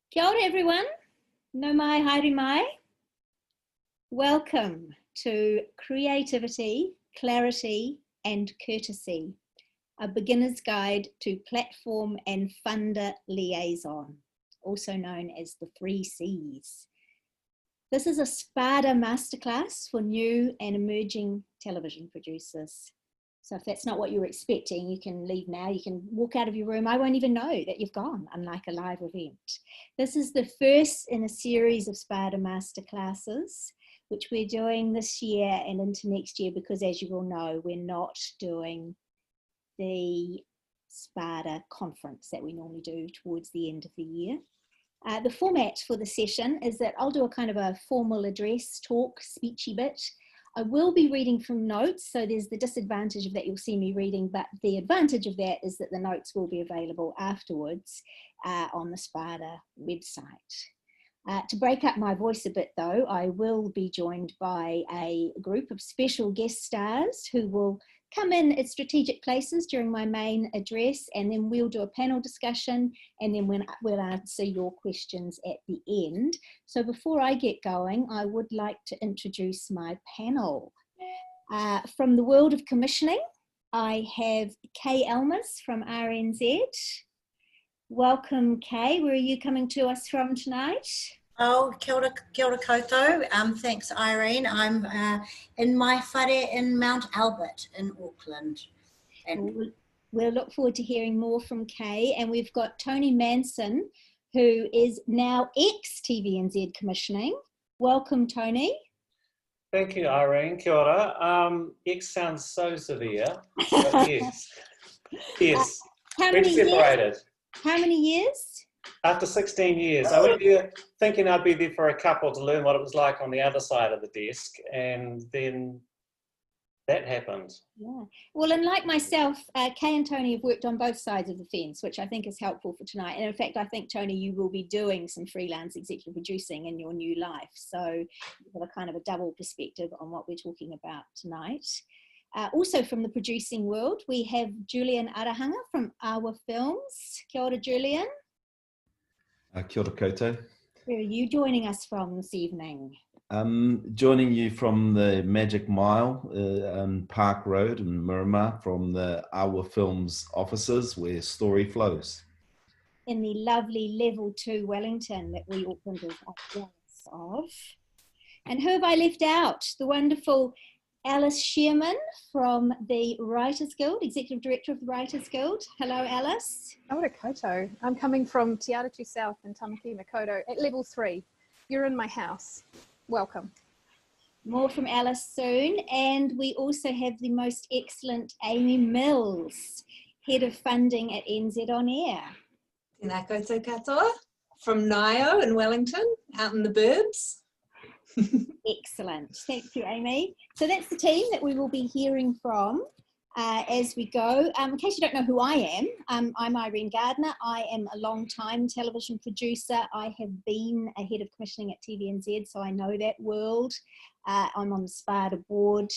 Kia ora everyone, no mai, haere mai. Welcome to Creativity, Clarity and Courtesy, a beginner's guide to platform and funder liaison, also known as the 3 C's. This is a SPADA masterclass for new and emerging television producers. So if that's not what you were expecting, you can leave now. You can walk out of your room. I won't even know that you've gone, unlike a live event. This is the first in a series of SPADA masterclasses, which we're doing this year and into next year, because as you all know, we're not doing the SPADA conference that we normally do towards the end of the year. The format for the session is that I'll do a kind of a formal address, talk, speechy bit. I will be reading from notes, so there's the disadvantage of that you'll see me reading, but the advantage of that is that the notes will be available afterwards on the SPADA website. To break up my voice a bit though, I will be joined by a group of special guest stars who will come in at strategic places during my main address, and then we'll do a panel discussion, and then we'll answer your questions at the end. So before I get going, I would like to introduce my panel. From the world of commissioning, I have Kay Ellmers from RNZ. Welcome, Kay. Where are you coming to us from tonight? Oh, kia ora koutou. Thanks, Irene. I'm in my whare in Mount Albert in Auckland. And we'll look forward to hearing more from Kay. And we've got Tony Manson, who is now ex-TVNZ commissioning. Welcome, Tony. Thank you, Irene. Kia ora. Ex sounds so severe, but yes. Yes. How many separated. How many years? After 16 years. I went there thinking I'd be there for a couple to learn what it was like on the other side of the desk, and then that happened. Yeah. Well, and like myself, Kay and Tony have worked on both sides of the fence, which I think is helpful for tonight. And in fact, I think, Tony, you will be doing some freelance executive producing in your new life. So you've got a kind of a double perspective on what we're talking about tonight. Also from the producing world, we have Julian Arahanga from Awa Films. Kia ora, Julian. Kia ora koutou. Where are you joining us from this evening? Joining you from the Magic Mile on Park Road in Miramar, from the Awa Films offices where story flows. In the lovely level 2 Wellington that we Aucklanders are jealous of. And who have I left out? The wonderful Alice Shearman from the Writers Guild, Executive Director of the Writers Guild. Hello, Alice. Kia ora koutou. I'm coming from Te Aratū South in Tamaki Makaurau at level 3. You're in my house. Welcome. More from Alice soon. And we also have the most excellent Amie Mills, Head of Funding at NZ On Air. Tēnā koutou katoa, from Nio in Wellington, out in the burbs. Excellent. Thank you, Amie. So that's the team that we will be hearing from as we go. In case you don't know who I am, I'm Irene Gardiner. I am a long-time television producer. I have been a head of commissioning at TVNZ, so I know that world. I'm on the SPADA board,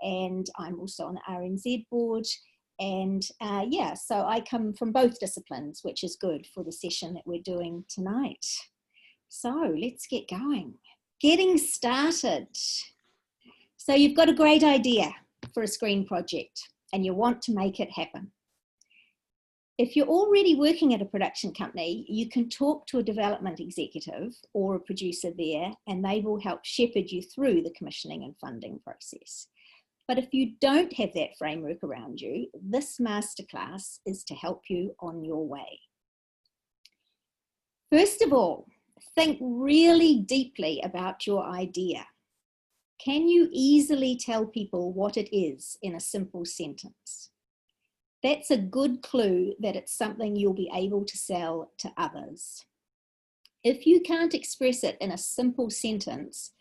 and I'm also on the RNZ board. And yeah, so I come from both disciplines, which is good for the session that we're doing tonight. So let's get going. Getting started. So you've got a great idea for a screen project and you want to make it happen. If you're already working at a production company, you can talk to a development executive or a producer there, and they will help shepherd you through the commissioning and funding process. But if you don't have that framework around you, this masterclass is to help you on your way. First of all, think really deeply about your idea. Can you easily tell people what it is in a simple sentence? That's a good clue that it's something you'll be able to sell to others. If you can't express it in a simple sentence,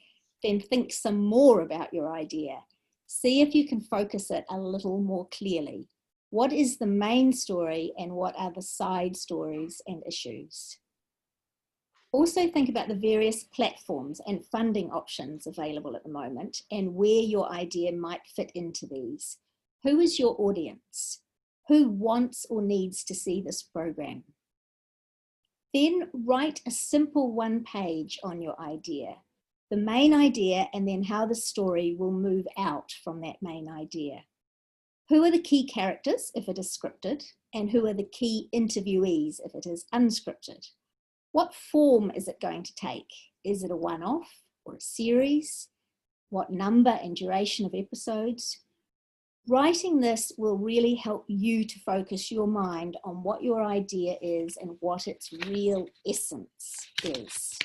then think some more about your idea. See if you can focus it a little more clearly. What is the main story and what are the side stories and issues? Also think about the various platforms and funding options available at the moment and where your idea might fit into these. Who is your audience? Who wants or needs to see this program? Then write a simple one page on your idea, the main idea, and then how the story will move out from that main idea. Who are the key characters if it is scripted, and who are the key interviewees if it is unscripted? What form is it going to take? Is it a one-off or a series? What number and duration of episodes? Writing this will really help you to focus your mind on what your idea is and what its real essence is.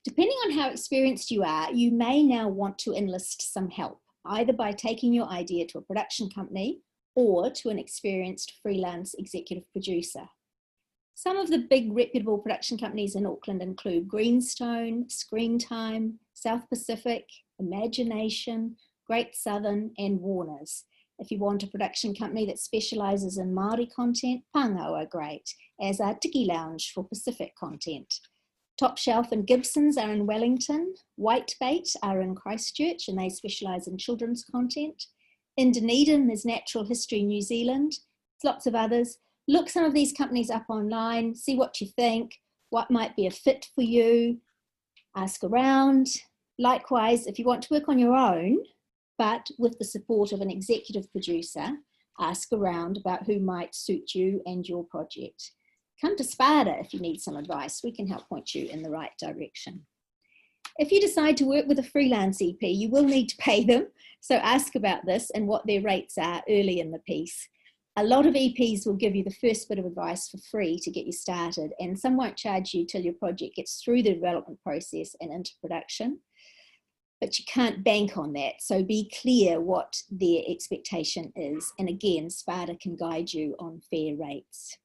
Depending on how experienced you are, you may now want to enlist some help, either by taking your idea to a production company or to an experienced freelance executive producer. Some of the big reputable production companies in Auckland include Greenstone, Screentime, South Pacific, Imagination, Great Southern, and Warner's. If you want a production company that specialises in Māori content, Pāngau are great, as are Tiki Lounge for Pacific content. Top Shelf and Gibson's are in Wellington. Whitebait are in Christchurch, and they specialise in children's content. In Dunedin, there's Natural History New Zealand. There's lots of others. Look some of these companies up online, see what you think, what might be a fit for you, ask around. Likewise, if you want to work on your own, but with the support of an executive producer, ask around about who might suit you and your project. Come to SPADA if you need some advice. We can help point you in the right direction. If you decide to work with a freelance EP, you will need to pay them. So ask about this and what their rates are early in the piece. A lot of EPs will give you the first bit of advice for free to get you started, and some won't charge you till your project gets through the development process and into production. But you can't bank on that, so be clear what their expectation is. And again, SPADA can guide you on fair rates.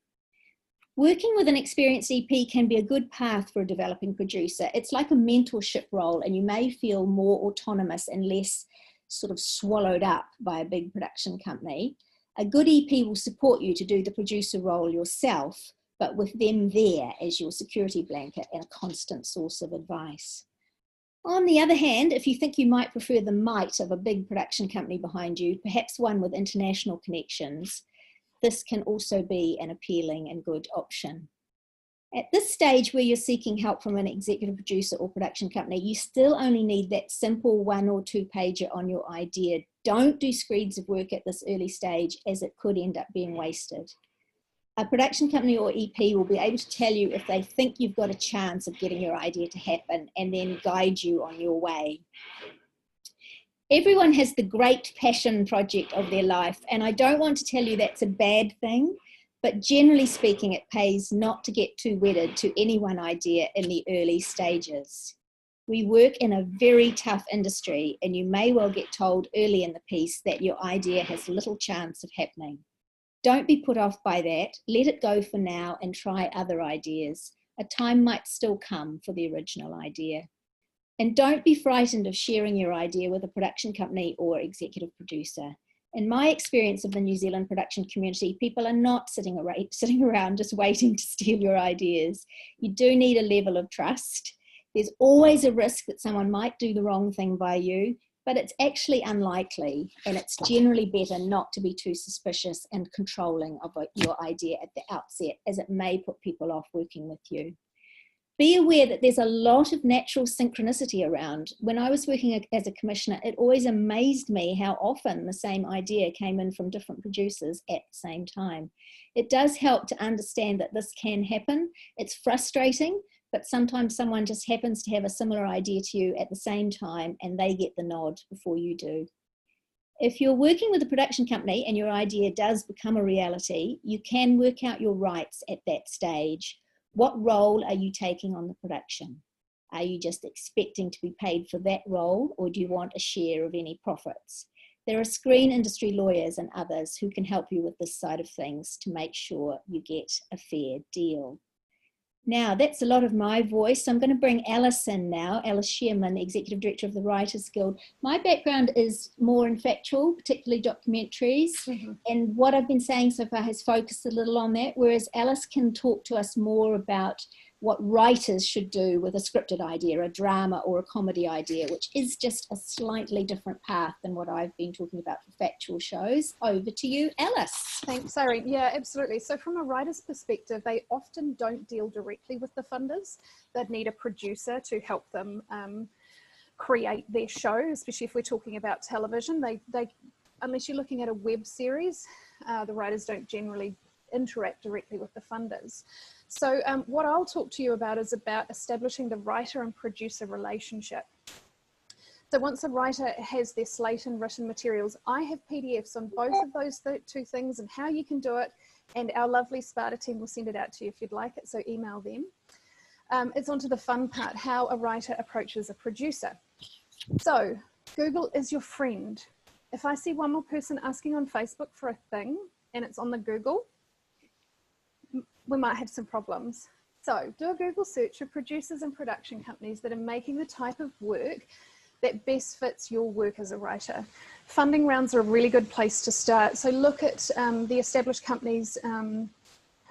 Working with an experienced EP can be a good path for a developing producer. It's like a mentorship role, and you may feel more autonomous and less sort of swallowed up by a big production company. A good EP will support you to do the producer role yourself, but with them there as your security blanket and a constant source of advice. On the other hand, if you think you might prefer the might of a big production company behind you, perhaps one with international connections, this can also be an appealing and good option. At this stage where you're seeking help from an executive producer or production company, you still only need that simple 1 or 2 pager on your idea. Don't do screeds of work at this early stage, as it could end up being wasted. A production company or EP will be able to tell you if they think you've got a chance of getting your idea to happen, and then guide you on your way. Everyone has the great passion project of their life, and I don't want to tell you that's a bad thing, but generally speaking, it pays not to get too wedded to any one idea in the early stages. We work in a very tough industry, and you may well get told early in the piece that your idea has little chance of happening. Don't be put off by that. Let it go for now and try other ideas. A time might still come for the original idea. And don't be frightened of sharing your idea with a production company or executive producer. In my experience of the New Zealand production community, people are not sitting around just waiting to steal your ideas. You do need a level of trust. There's always a risk that someone might do the wrong thing by you, but it's actually unlikely, and it's generally better not to be too suspicious and controlling of your idea at the outset, as it may put people off working with you. Be aware that there's a lot of natural synchronicity around. When I was working as a commissioner, it always amazed me how often the same idea came in from different producers at the same time. It does help to understand that this can happen. It's frustrating, but sometimes someone just happens to have a similar idea to you at the same time, and they get the nod before you do. If you're working with a production company and your idea does become a reality, you can work out your rights at that stage. What role are you taking on the production? Are you just expecting to be paid for that role, or do you want a share of any profits? There are screen industry lawyers and others who can help you with this side of things to make sure you get a fair deal. Now, that's a lot of my voice. I'm going to bring Alice in now, Alice Shearman, Executive Director of the Writers Guild. My background is more in factual, particularly documentaries, and what I've been saying so far has focused a little on that, whereas Alice can talk to us more about what writers should do with a scripted idea, a drama or a comedy idea, which is just a slightly different path than what I've been talking about for factual shows. Over to you, Alice. Thanks, Irene. Yeah, absolutely. So from a writer's perspective, they often don't deal directly with the funders. They'd need a producer to help them create their show, especially if we're talking about television. They unless you're looking at a web series, the writers don't generally interact directly with the funders. So what I'll talk to you about is about establishing the writer and producer relationship. So once a writer has their slate and written materials, I have PDFs on both of those two things and how you can do it, and our lovely SPADA team will send it out to you if you'd like it, so email them. It's onto the fun part, how a writer approaches a producer. So Google is your friend. If I see one more person asking on Facebook for a thing and it's on the Google, we might have some problems. So do a Google search for producers and production companies that are making the type of work that best fits your work as a writer. Funding rounds are a really good place to start. So look at the established companies who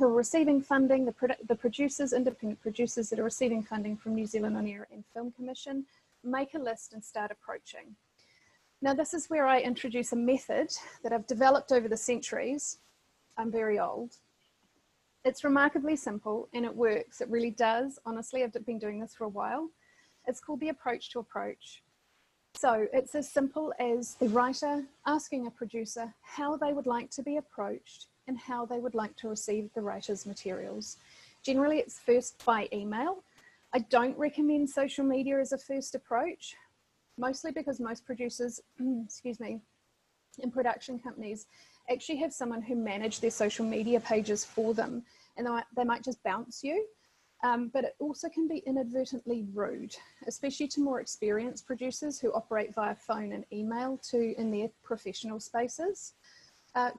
are receiving funding, the producers, independent producers that are receiving funding from New Zealand On Air and Film Commission. Make a list and start approaching. Now this is where I introduce a method that I've developed over the centuries. I'm very old. It's remarkably simple and it works. It really does. Honestly, I've been doing this for a while. It's called the approach to approach. So it's as simple as the writer asking a producer how they would like to be approached and how they would like to receive the writer's materials. Generally, it's first by email. I don't recommend social media as a first approach, mostly because most producers, excuse me, in production companies actually have someone who manage their social media pages for them, and they might just bounce you. But it also can be inadvertently rude, especially to more experienced producers who operate via phone and email in their professional spaces.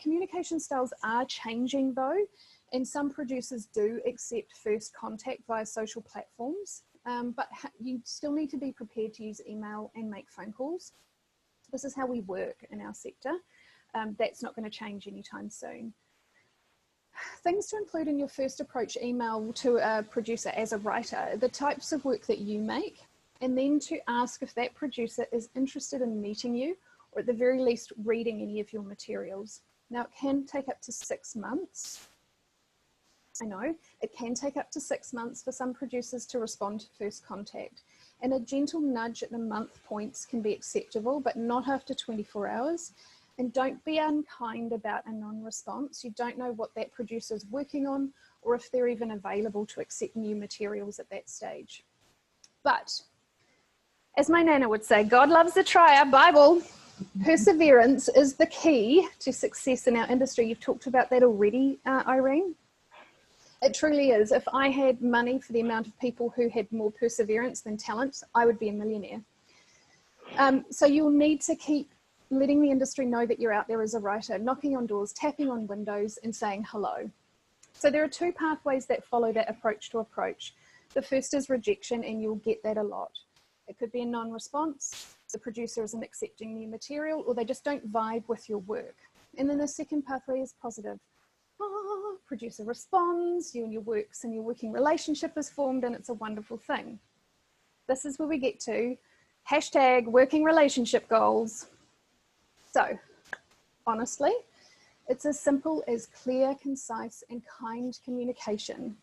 Communication styles are changing though, and some producers do accept first contact via social platforms, but you still need to be prepared to use email and make phone calls. This is how we work in our sector. That's not going to change anytime soon. Things to include in your first approach email to a producer as a writer, the types of work that you make, and then to ask if that producer is interested in meeting you, or at the very least reading any of your materials. Now it can take up to 6 months. I know, it can take up to 6 months for some producers to respond to first contact, and a gentle nudge at the month points can be acceptable, but not after 24 hours. And don't be unkind about a non-response. You don't know what that producer is working on or if they're even available to accept new materials at that stage. But as my nana would say, God loves a trier, Bible. Perseverance is the key to success in our industry. You've talked about that already, Irene. It truly is. If I had money for the amount of people who had more perseverance than talent, I would be a millionaire. So you'll need to keep letting the industry know that you're out there as a writer, knocking on doors, tapping on windows and saying hello. So there are two pathways that follow that approach to approach. The first is rejection, and you'll get that a lot. It could be a non-response, the producer isn't accepting new material, or they just don't vibe with your work. And then the second pathway is positive. Producer responds, you and your working relationship is formed, and it's a wonderful thing. This is where we get to hashtag working relationship goals. So, honestly, it's as simple as clear, concise, and kind communication.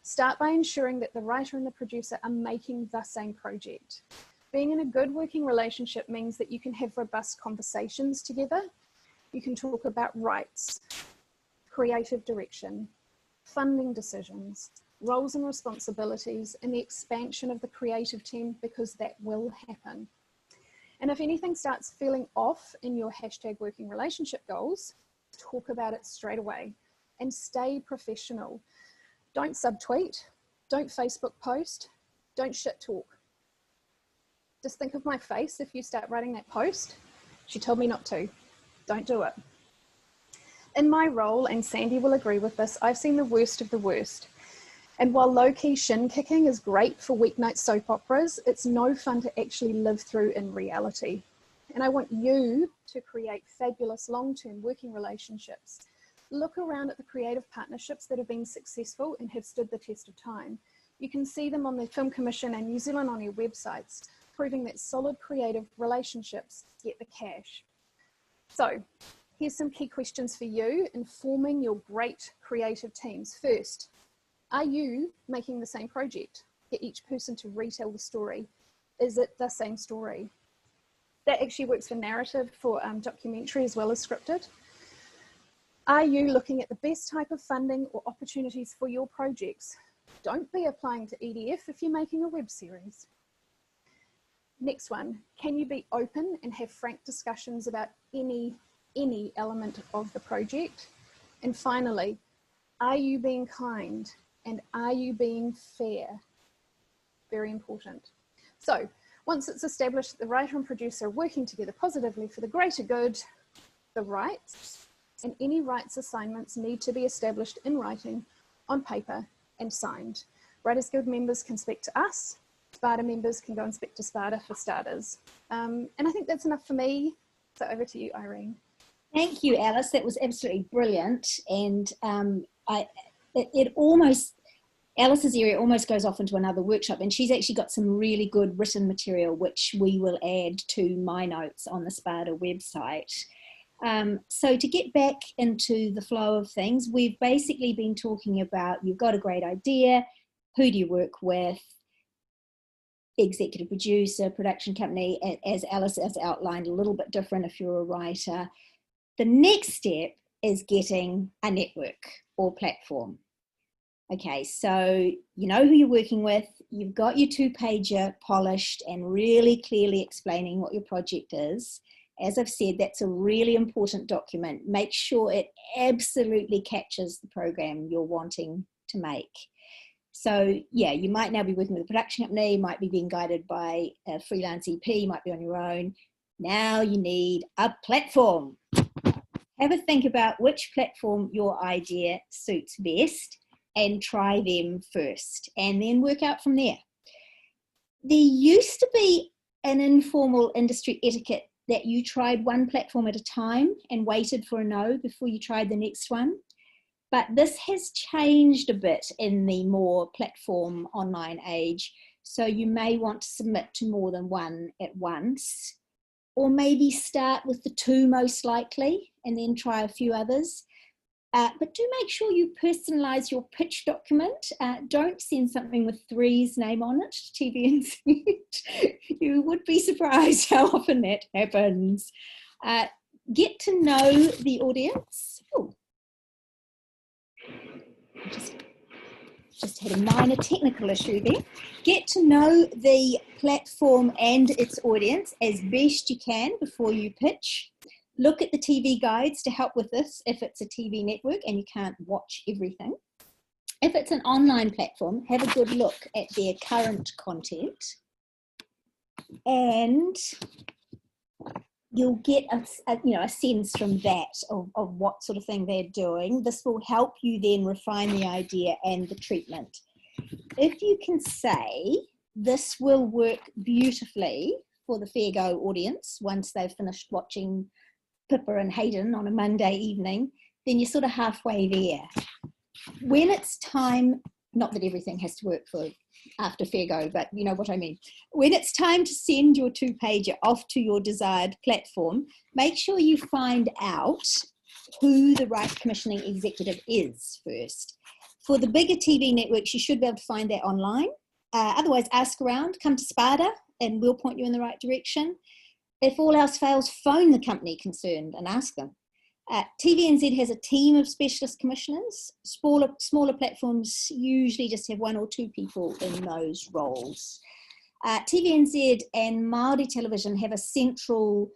Start by ensuring that the writer and the producer are making the same project. Being in a good working relationship means that you can have robust conversations together. You can talk about rights, creative direction, funding decisions, roles and responsibilities, and the expansion of the creative team, because that will happen. And if anything starts feeling off in your hashtag working relationship goals, talk about it straight away and stay professional. Don't subtweet, don't Facebook post, don't shit talk. Just think of my face if you start writing that post. She told me not to. Don't do it. In my role, and Sandy will agree with this, I've seen the worst of the worst. And while low-key shin kicking is great for weeknight soap operas, it's no fun to actually live through in reality. And I want you to create fabulous long-term working relationships. Look around at the creative partnerships that have been successful and have stood the test of time. You can see them on the Film Commission and New Zealand On Air websites, proving that solid creative relationships get the cash. So here's some key questions for you in forming your great creative teams. First, are you making the same project? Get each person to retell the story. Is it the same story? That actually works for narrative, for documentary as well as scripted. Are you looking at the best type of funding or opportunities for your projects? Don't be applying to EDF if you're making a web series. Next one, can you be open and have frank discussions about any element of the project? And finally, are you being kind and are you being fair? Very important. So once it's established that the writer and producer are working together positively for the greater good, the rights and any rights assignments need to be established in writing, on paper and signed. Writers Guild members can speak to us. SPADA members can go and speak to SPADA for starters. And I think that's enough for me. So over to you, Irene. Thank you, Alice. That was absolutely brilliant. And Alice's area almost goes off into another workshop, and she's actually got some really good written material, which we will add to my notes on the SPADA website. So to get back into the flow of things, we've basically been talking about, you've got a great idea, who do you work with, executive producer, production company, as Alice has outlined, a little bit different if you're a writer. The next step is getting a network or platform. Okay, so you know who you're working with, you've got your 2-pager polished and really clearly explaining what your project is. As I've said, that's a really important document. Make sure it absolutely captures the program you're wanting to make. So yeah, you might now be working with a production company, might be being guided by a freelance EP, might be on your own. Now you need a platform. Have a think about which platform your idea suits best and try them first and then work out from there. There used to be an informal industry etiquette that you tried one platform at a time and waited for a no before you tried the next one. But this has changed a bit in the more platform online age. So you may want to submit to more than one at once, or maybe start with the 2 most likely and then try a few others. But do make sure you personalise your pitch document. Don't send something with 3's name on it to TVNZ. You would be surprised how often that happens. Get to know the audience. Ooh. Just had a minor technical issue there. Get to know the platform and its audience as best you can before you pitch. Look at the TV guides to help with this if it's a TV network and you can't watch everything. If it's an online platform, have a good look at their current content and you'll get a sense from that of what sort of thing they're doing. This will help you then refine the idea and the treatment. If you can say this will work beautifully for the Fair Go audience once they've finished watching Pippa and Hayden on a Monday evening, then you're sort of halfway there. When it's time, not that everything has to work for after Fair Go, but you know what I mean. When it's time to send your 2-pager off to your desired platform, make sure you find out who the right commissioning executive is first. For the bigger TV networks, you should be able to find that online. Otherwise, ask around, come to SPADA and we'll point you in the right direction. If all else fails, phone the company concerned and ask them. TVNZ has a team of specialist commissioners. Smaller platforms usually just have 1 or 2 people in those roles. TVNZ and Māori Television have a central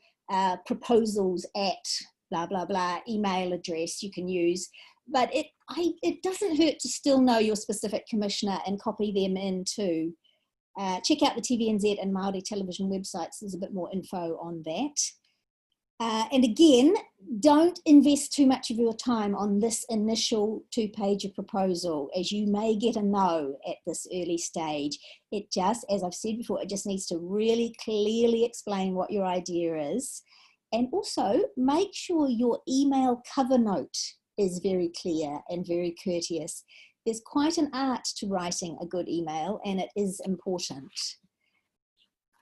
proposals at blah, blah, blah email address you can use. But it doesn't hurt to still know your specific commissioner and copy them in too. Check out the TVNZ and Māori Television websites. There's a bit more info on that. And again, don't invest too much of your time on this initial 2-pager proposal, as you may get a no at this early stage. It just, as I've said before, it just needs to really clearly explain what your idea is. And also make sure your email cover note is very clear and very courteous. There's quite an art to writing a good email, and it is important.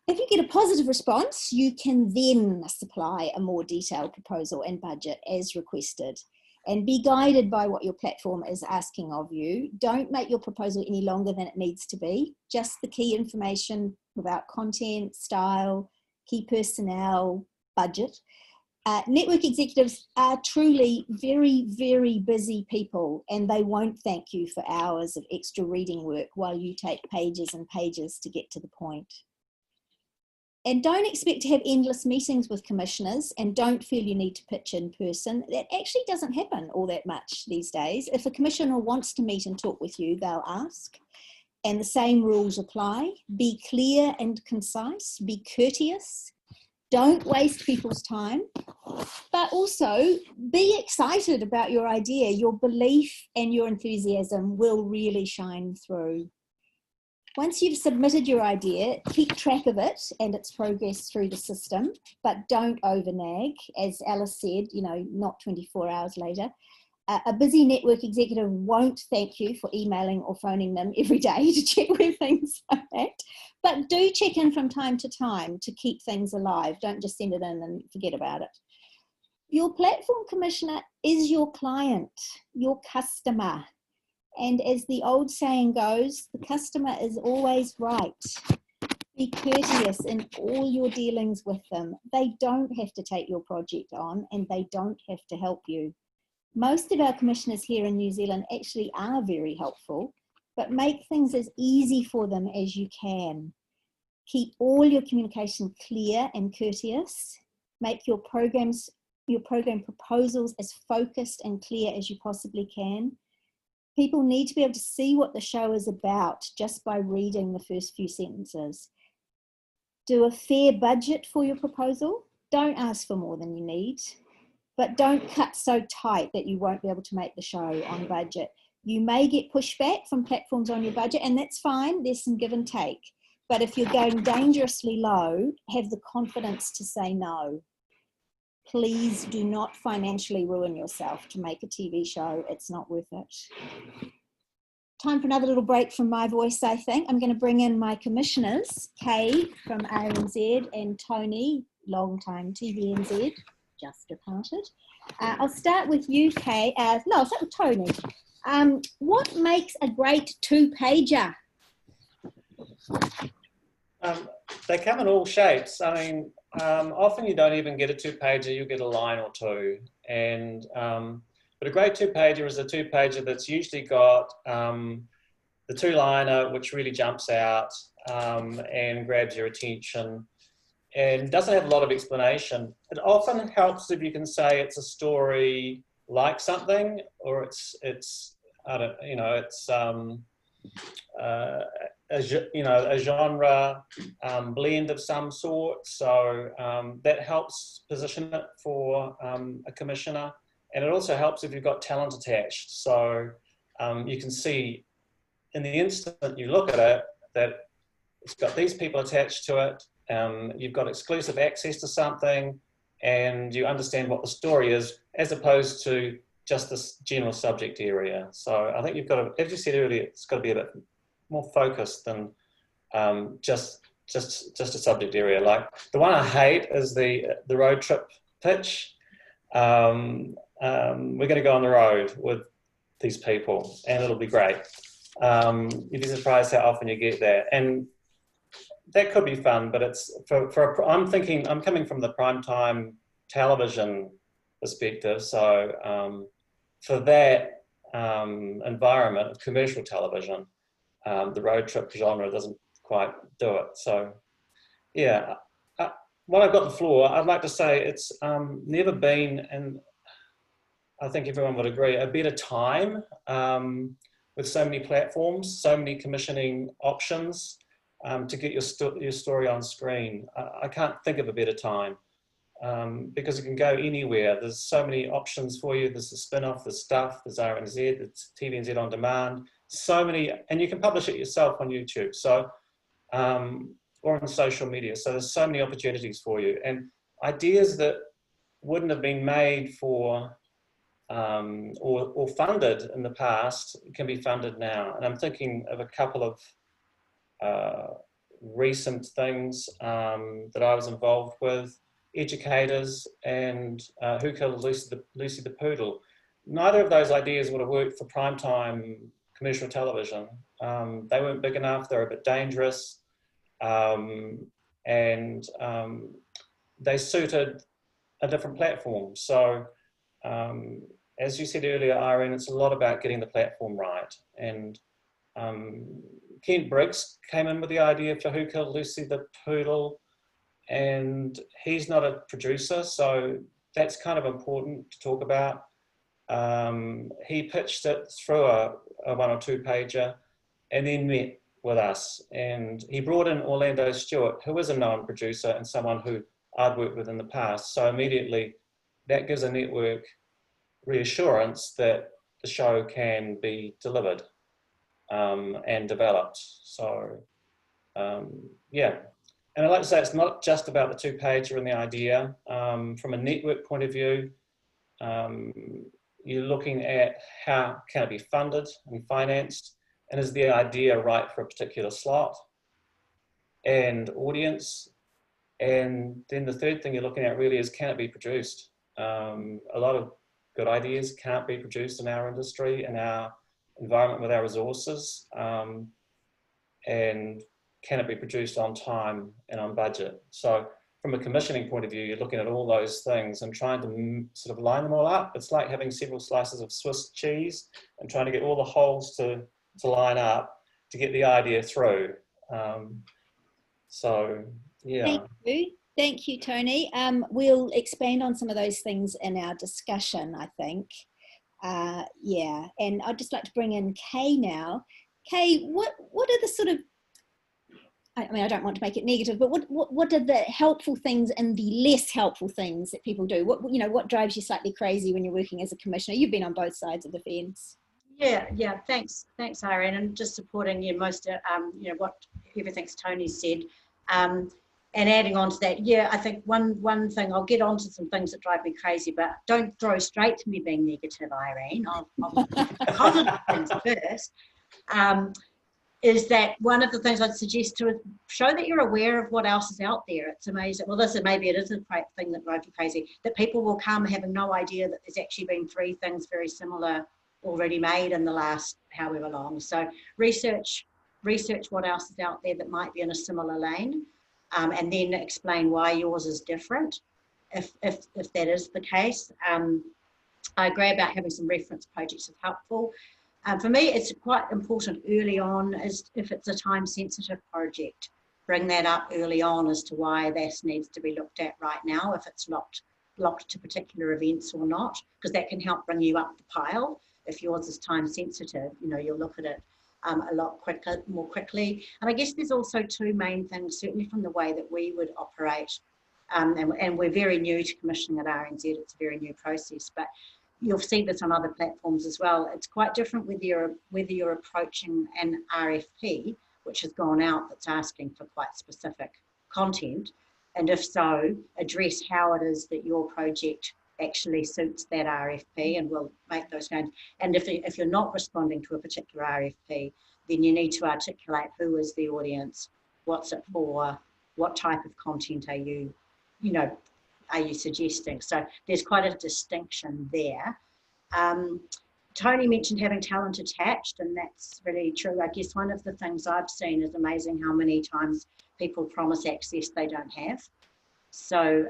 If you get a positive response, you can then supply a more detailed proposal and budget as requested, and be guided by what your platform is asking of you. Don't make your proposal any longer than it needs to be. Just the key information about content, style, key personnel, budget. Network executives are truly very, very busy people, and they won't thank you for hours of extra reading work while you take pages and pages to get to the point. And don't expect to have endless meetings with commissioners, and don't feel you need to pitch in person. That actually doesn't happen all that much these days. If a commissioner wants to meet and talk with you, they'll ask. And the same rules apply. Be clear and concise, be courteous. Don't waste people's time, but also be excited about your idea. Your belief and your enthusiasm will really shine through. Once you've submitted your idea, keep track of it and its progress through the system, but don't over-nag. As Alice said, you know, not 24 hours later. A busy network executive won't thank you for emailing or phoning them every day to check where things are at, but do check in from time to time to keep things alive. Don't just send it in and forget about it. Your platform commissioner is your client, your customer. And as the old saying goes, the customer is always right. Be courteous in all your dealings with them. They don't have to take your project on, and they don't have to help you. Most of our commissioners here in New Zealand actually are very helpful, but make things as easy for them as you can. Keep all your communication clear and courteous. Make your program proposals as focused and clear as you possibly can. People need to be able to see what the show is about just by reading the first few sentences. Do a fair budget for your proposal. Don't ask for more than you need, but don't cut so tight that you won't be able to make the show on budget. You may get pushback from platforms on your budget, and that's fine. There's some give and take. But if you're going dangerously low, have the confidence to say no. Please do not financially ruin yourself to make a TV show. It's not worth it. Time for another little break from my voice, I think. I'm going to bring in my commissioners, Kay from RNZ and Tony, long time TVNZ, just departed. I'll start with you, Kay. No, I'll start with Tony. What makes a great two-pager? They come in all shapes. I mean, often you don't even get a two-pager, you get a line or two. And but a great two-pager is a two-pager that's usually got the two-liner, which really jumps out and grabs your attention, and doesn't have a lot of explanation. It often helps if you can say it's a story like something, or it's I don't, you know, it's a genre blend of some sort. So that helps position it for a commissioner. And it also helps if you've got talent attached. So you can see in the instant you look at it that it's got these people attached to it. You've got exclusive access to something, and you understand what the story is, as opposed to just this general subject area. So I think you've got to, as you said earlier, it's got to be a bit more focused than just a subject area. Like the one I hate is the road trip pitch. We're going to go on the road with these people, and it'll be great. You'd be surprised how often you get that, and that could be fun. But it's I'm coming from the primetime television perspective, so for that environment of commercial television, the road trip genre doesn't quite do it. So, yeah. While I've got the floor, I'd like to say it's never been, and I think everyone would agree, a better time with so many platforms, so many commissioning options to get your story on screen. I can't think of a better time because it can go anywhere. There's so many options for you. There's the spin-off, there's Stuff, there's RNZ, it's TVNZ On Demand, so many, and you can publish it yourself on YouTube. So, or on social media. So there's so many opportunities for you, and ideas that wouldn't have been made for or funded in the past can be funded now. And I'm thinking of a couple of recent things that I was involved with, Educators and Who Killed Lucy the Poodle. Neither of those ideas would have worked for primetime commercial television. They weren't big enough, they were a bit dangerous, and they suited a different platform. So as you said earlier, Irene, it's a lot about getting the platform right. And Kent Briggs came in with the idea for Who Killed Lucy the Poodle, and he's not a producer, so that's kind of important to talk about. He pitched it through a 1 or 2 pager and then met with us, and he brought in Orlando Stewart, who is a known producer and someone who I'd worked with in the past. So immediately that gives a network reassurance that the show can be delivered and developed. So yeah, and I'd like to say it's not just about the 2-pager and the idea. From a network point of view, you're looking at how can it be funded and financed, and is the idea right for a particular slot and audience. And then the third thing you're looking at really is, can it be produced? A lot of good ideas can't be produced in our industry, in our environment with our resources. And can it be produced on time and on budget? So from a commissioning point of view, you're looking at all those things and trying to sort of line them all up. It's like having several slices of Swiss cheese and trying to get all the holes to line up to get the idea through. So, yeah. Thank you, Tony. We'll expand on some of those things in our discussion, I think. Yeah, and I'd just like to bring in Kay now. Kay, what are the sort of, I mean, I don't want to make it negative, but what are the helpful things and the less helpful things that people do? What drives you slightly crazy when you're working as a commissioner? You've been on both sides of the fence. Yeah. Thanks, Irene, and just supporting you most. What everything Tony said, and adding on to that. Yeah, I think one thing, I'll get on to some things that drive me crazy, but don't throw straight to me being negative, Irene. I'll positive things first. Is that one of the things I'd suggest to show that you're aware of what else is out there. It's amazing. Well, maybe it is a great thing that drives you crazy, that people will come having no idea that there's actually been 3 things very similar already made in the last however long. So research what else is out there that might be in a similar lane, and then explain why yours is different, if that is the case. I agree about having some reference projects is helpful. For me, it's quite important early on, as if it's a time-sensitive project, bring that up early on as to why this needs to be looked at right now, if it's locked to particular events or not, because that can help bring you up the pile. If yours is time-sensitive, you'll look at it a lot more quickly. And I guess there's also 2 main things, certainly from the way that we would operate, and we're very new to commissioning at RNZ. It's a very new process, but you'll see this on other platforms as well. It's quite different whether you're approaching an RFP, which has gone out, that's asking for quite specific content, and if so, address how it is that your project actually suits that RFP, and we'll make those kinds. And if you're not responding to a particular RFP, then you need to articulate who is the audience, what's it for, what type of content are you suggesting? So there's quite a distinction there. Tony mentioned having talent attached, and that's really true. I guess one of the things I've seen is amazing how many times people promise access they don't have. So,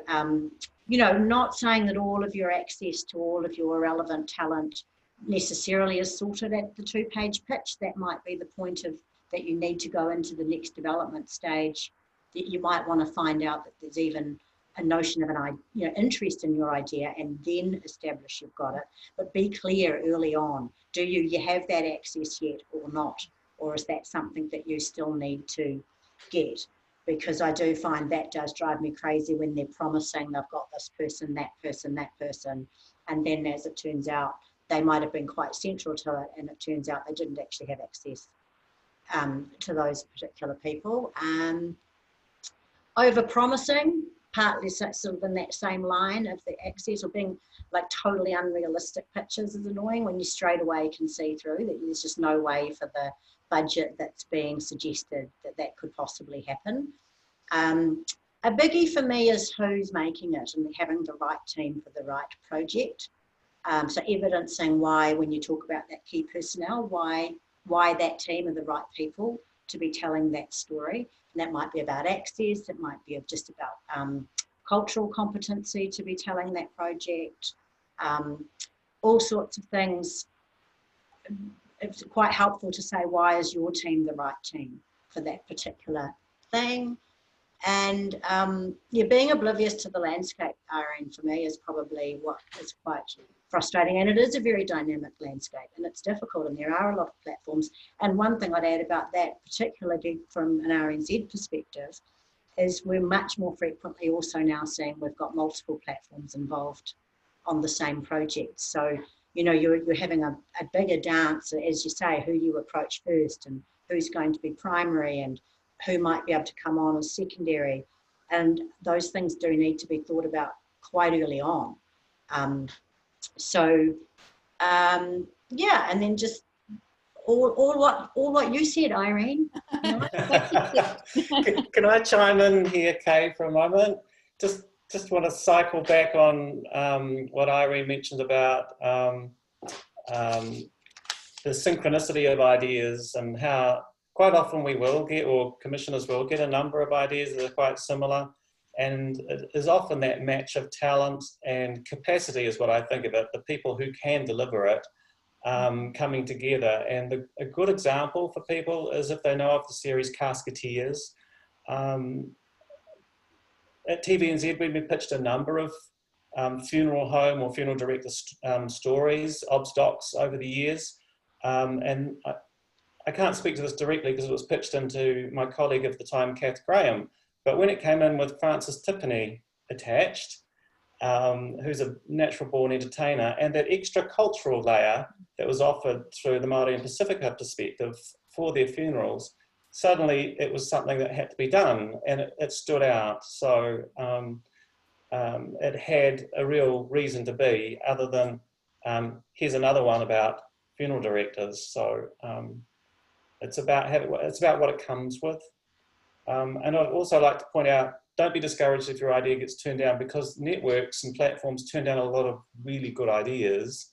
not saying that all of your access to all of your relevant talent necessarily is sorted at the 2-page pitch. That might be the point of that you need to go into the next development stage, that you might want to find out that there's even a notion of an interest in your idea, and then establish you've got it. But be clear early on. Do you have that access yet or not? Or is that something that you still need to get? Because I do find that does drive me crazy when they're promising they've got this person, that person, and then as it turns out, they might have been quite central to it, and it turns out they didn't actually have access to those particular people. Over-promising, partly sort of in that same line of the access, or being like totally unrealistic pictures is annoying when you straight away can see through that there's just no way for the budget that's being suggested that could possibly happen. A biggie for me is who's making it and having the right team for the right project. So evidencing why, when you talk about that key personnel, why that team are the right people to be telling that story. And that might be about access, it might be just about cultural competency to be telling that project, all sorts of things. It's quite helpful to say, why is your team the right team for that particular thing? And yeah, being oblivious to the landscape, Irene, for me is probably what is quite frustrating. And it is a very dynamic landscape and it's difficult, and there are a lot of platforms. And one thing I'd add about that, particularly from an RNZ perspective, is we're much more frequently also now seeing we've got multiple platforms involved on the same project. So, you know, you're having a bigger dance, as you say, who you approach first and who's going to be primary and who might be able to come on as secondary. And those things do need to be thought about quite early on. Yeah, and then just all what you said, Irene. You know? Can I chime in here, Kay, for a moment? Just want to cycle back on what Irene mentioned about the synchronicity of ideas, and how quite often we will get, or commissioners will get, a number of ideas that are quite similar, and it is often that match of talent and capacity is what I think of it, the people who can deliver it coming together. And a good example for people is if they know of the series Casketeers. At TVNZ, we've been pitched a number of funeral home or funeral director stories, obs docs over the years. And I can't speak to this directly because it was pitched into my colleague of the time, Kath Graham. But when it came in with Francis Tiffany attached, who's a natural born entertainer, and that extra cultural layer that was offered through the Māori and Pacifica perspective for their funerals, suddenly it was something that had to be done, and it stood out. So it had a real reason to be, other than here's another one about funeral directors. So it's about what it comes with. And I'd also like to point out, don't be discouraged if your idea gets turned down, because networks and platforms turn down a lot of really good ideas.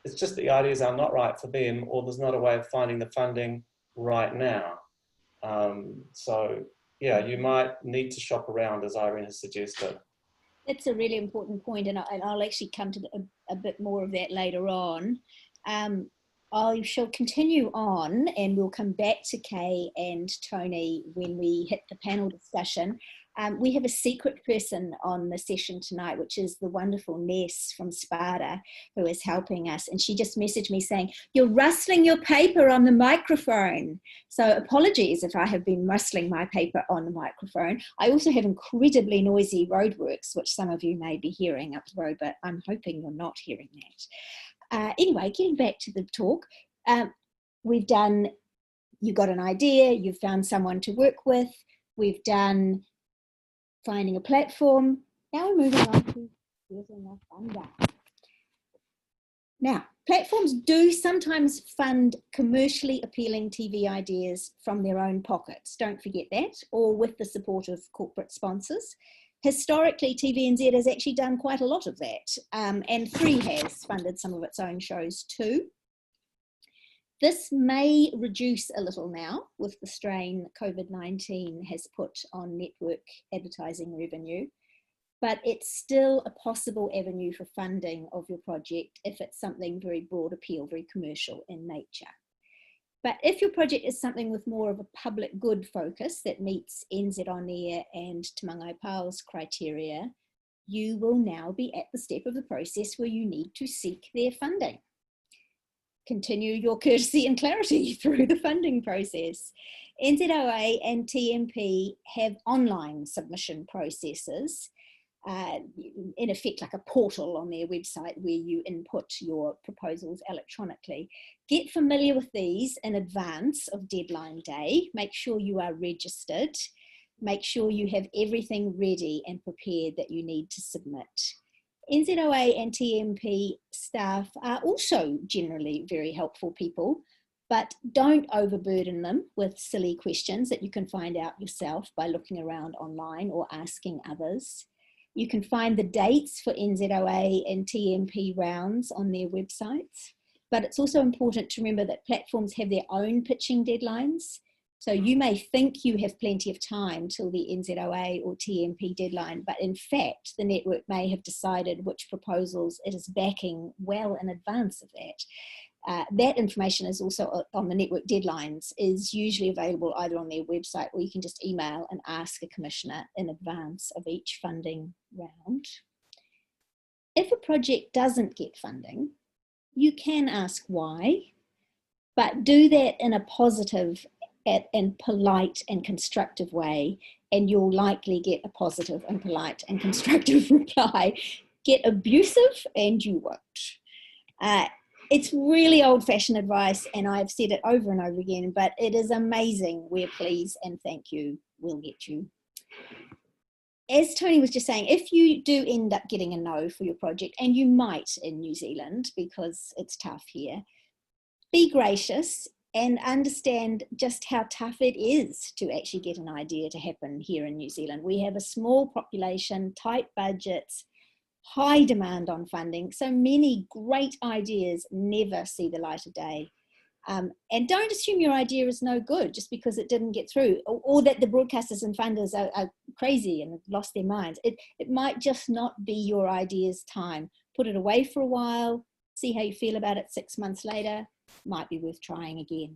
It's just the ideas are not right for them, or there's not a way of finding the funding right now. So yeah, you might need to shop around, as Irene has suggested. That's a really important point, and I'll actually come to a bit more of that later on. I shall continue on, and we'll come back to Kay and Tony when we hit the panel discussion. We have a secret person on the session tonight, which is the wonderful Ness from SPADA, who is helping us. And she just messaged me saying, "You're rustling your paper on the microphone." So apologies if I have been rustling my paper on the microphone. I also have incredibly noisy roadworks, which some of you may be hearing up the road, but I'm hoping you're not hearing that. Anyway, getting back to the talk, you've got an idea, you've found someone to work with, we've done finding a platform. Now we're moving on to getting a funder. Now, platforms do sometimes fund commercially appealing TV ideas from their own pockets, don't forget that, or with the support of corporate sponsors. Historically, TVNZ has actually done quite a lot of that, and Free has funded some of its own shows too. This may reduce a little now with the strain COVID-19 has put on network advertising revenue, but it's still a possible avenue for funding of your project if it's something very broad appeal, very commercial in nature. But if your project is something with more of a public good focus that meets NZ On Air and Te Mangai Pao's criteria, you will now be at the step of the process where you need to seek their funding. Continue your courtesy and clarity through the funding process. NZOA and TMP have online submission processes, in effect like a portal on their website where you input your proposals electronically. Get familiar with these in advance of deadline day. Make sure you are registered. make sure you have everything ready and prepared that you need to submit. NZOA and TMP staff are also generally very helpful people, but don't overburden them with silly questions that you can find out yourself by looking around online or asking others. You can find the dates for NZOA and TMP rounds on their websites, but it's also important to remember that platforms have their own pitching deadlines. So you may think you have plenty of time till the NZOA or TMP deadline, but in fact, the network may have decided which proposals it is backing well in advance of that. That information is also on the network deadlines, is usually available either on their website, or you can just email and ask a commissioner in advance of each funding round. If a project doesn't get funding, you can ask why, but do that in a positive and polite and constructive way, and you'll likely get a positive and polite and constructive reply. Get abusive and you won't. It's really old-fashioned advice, and I've said it over and over again, but it is amazing where please and thank you will get you. As Tony was just saying, if you do end up getting a no for your project, and you might in New Zealand because it's tough here, be gracious and understand just how tough it is to actually get an idea to happen here in New Zealand. We have a small population, tight budgets, high demand on funding, so many great ideas never see the light of day. And don't assume your idea is no good just because it didn't get through, or that the broadcasters and funders are crazy and have lost their minds. It might just not be your idea's time. Put it away for a while, see how you feel about it 6 months later. Might be worth trying again.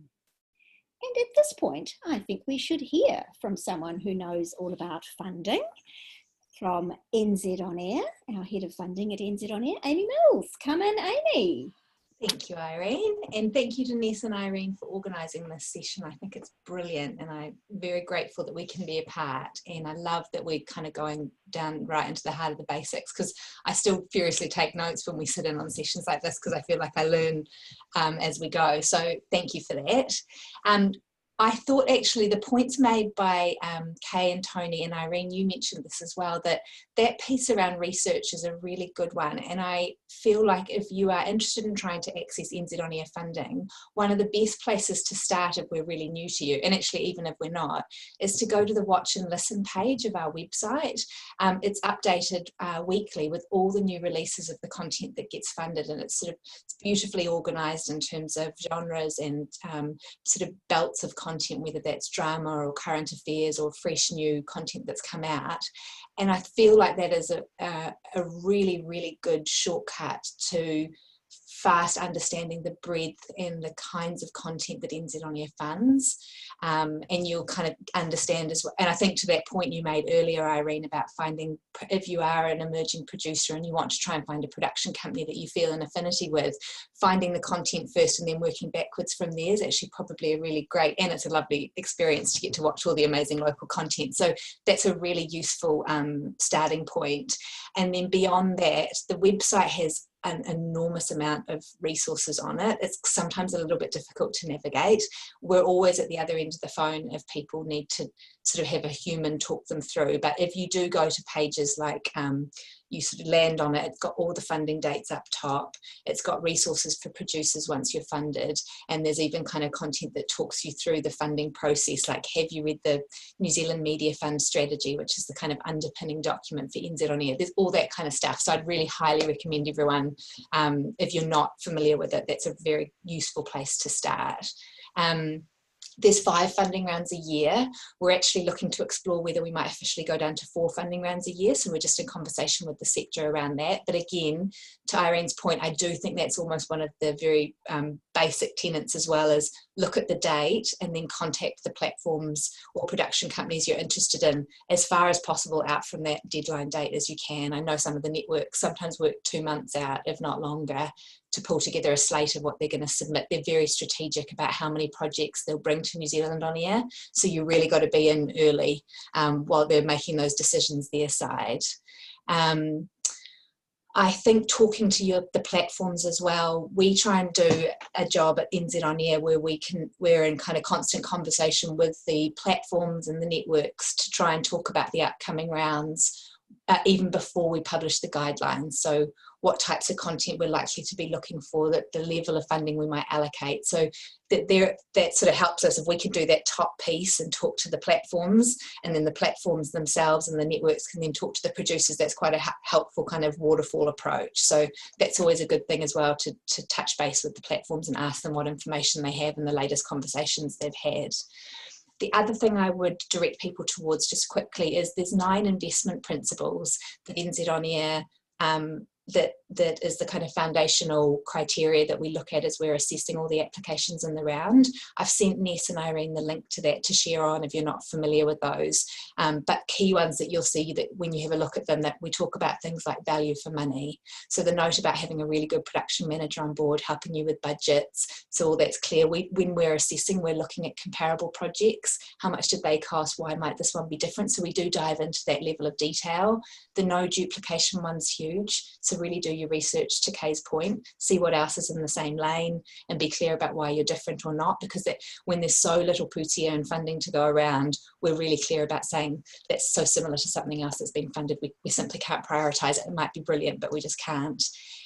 And at this point, I think we should hear from someone who knows all about funding, from NZ On Air, our head of funding at NZ On Air, Amie Mills. Come in, Amie. Thank you, Irene. And thank you to Ness and Irene for organising this session. I think it's brilliant, and I'm very grateful that we can be a part. And I love that we're kind of going down right into the heart of the basics, because I still furiously take notes when we sit in on sessions like this, because I feel like I learn as we go. So thank you for that. I thought actually the points made by Kay and Tony and Irene, you mentioned this as well, that piece around research is a really good one. And I feel like if you are interested in trying to access NZ On Air funding, one of the best places to start if we're really new to you, and actually even if we're not, is to go to the watch and listen page of our website. It's updated weekly with all the new releases of the content that gets funded, and it's beautifully organised in terms of genres and sort of belts of content, whether that's drama or current affairs or fresh new content that's come out. And I feel like that is a really, really good shortcut to fast understanding the breadth and the kinds of content that NZ On Air funds. And you'll kind of understand as well. And I think to that point you made earlier, Irene, about finding, if you are an emerging producer and you want to try and find a production company that you feel an affinity with, finding the content first and then working backwards from there is actually probably a really great, and it's a lovely experience to get to watch all the amazing local content. So that's a really useful starting point. And then beyond that, the website has an enormous amount of resources on it. It's sometimes a little bit difficult to navigate. We're always at the other end of the phone if people need to sort of have a human talk them through. But if you do go to pages like you sort of land on it, it's got all the funding dates up top. It's got resources for producers once you're funded. And there's even kind of content that talks you through the funding process, like have you read the New Zealand Media Fund strategy, which is the kind of underpinning document for NZ On Air. There's all that kind of stuff. So I'd really highly recommend everyone, if you're not familiar with it, that's a very useful place to start. There's 5 funding rounds a year. We're actually looking to explore whether we might officially go down to 4 funding rounds a year. So we're just in conversation with the sector around that. But again, to Irene's point, I do think that's almost one of the very basic tenets as well, as look at the date and then contact the platforms or production companies you're interested in as far as possible out from that deadline date as you can. I know some of the networks sometimes work 2 months out, if not longer, to pull together a slate of what they're going to submit. They're very strategic about how many projects they'll bring to New Zealand On Air. So you really got to be in early while they're making those decisions their side. I think talking to the platforms as well, we try and do a job at NZ On Air where we're in kind of constant conversation with the platforms and the networks to try and talk about the upcoming rounds, even before we publish the guidelines. So what types of content we're likely to be looking for, that the level of funding we might allocate. So that sort of helps us if we can do that top piece and talk to the platforms, and then the platforms themselves and the networks can then talk to the producers. That's quite a helpful kind of waterfall approach. So that's always a good thing as well, to touch base with the platforms and ask them what information they have and the latest conversations they've had. The other thing I would direct people towards just quickly is there's 9 investment principles that NZ On Air that is the kind of foundational criteria that we look at as we're assessing all the applications in the round. I've sent Ness and Irene the link to that to share on if you're not familiar with those. But key ones that you'll see that when you have a look at them, that we talk about things like value for money. So the note about having a really good production manager on board, helping you with budgets. So all that's clear. When we're assessing, we're looking at comparable projects. How much did they cost? Why might this one be different? So we do dive into that level of detail. The no duplication one's huge. So really do your research, to Kay's point, see what else is in the same lane and be clear about why you're different or not, because when there's so little putia and funding to go around, we're really clear about saying that's so similar to something else that's being funded, we simply can't prioritise it. It might be brilliant, but we just can't.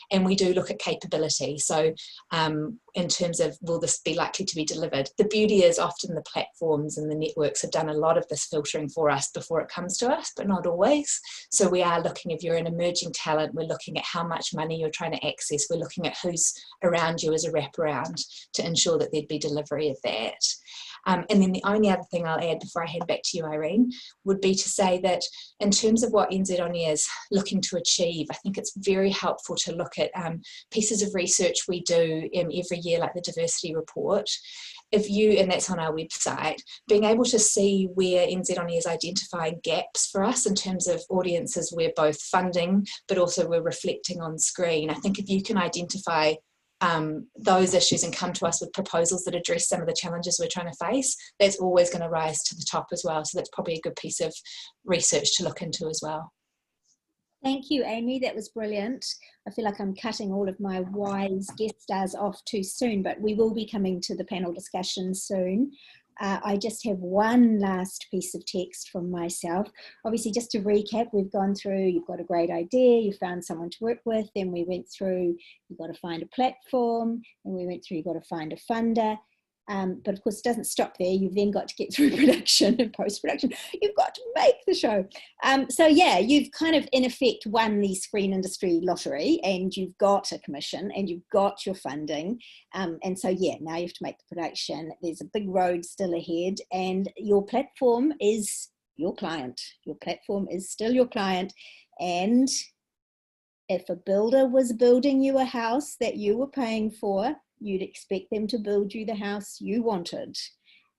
And we do look at capability. So in terms of, will this be likely to be delivered? The beauty is often the platforms and the networks have done a lot of this filtering for us before it comes to us, but not always. So we are looking, if you're an emerging talent, we're looking at how much money you're trying to access. We're looking at who's around you as a wraparound to ensure that there'd be delivery of that. And then the only other thing I'll add before I hand back to you, Irene, would be to say that in terms of what NZ On Air is looking to achieve, I think it's very helpful to look at pieces of research we do every year, like the diversity report. And that's on our website, being able to see where NZ On Air is identifying gaps for us in terms of audiences we're both funding, but also we're reflecting on screen. I think if you can identify those issues and come to us with proposals that address some of the challenges we're trying to face, that's always going to rise to the top as well. So that's probably a good piece of research to look into as well. Thank you, Amie. That was brilliant. I feel like I'm cutting all of my wise guest stars off too soon, but we will be coming to the panel discussion soon. I just have one last piece of text from myself. Obviously, just to recap, we've gone through, you've got a great idea, you found someone to work with, then we went through, you've got to find a platform, and we went through, you've got to find a funder. But of course, it doesn't stop there. You've then got to get through production and post-production. You've got to make the show. So yeah, you've kind of in effect won the screen industry lottery, and you've got a commission and you've got your funding. And so yeah, now you have to make the production. There's a big road still ahead, and your platform is your client. Your platform is still your client. And if a builder was building you a house that you were paying for, you'd expect them to build you the house you wanted.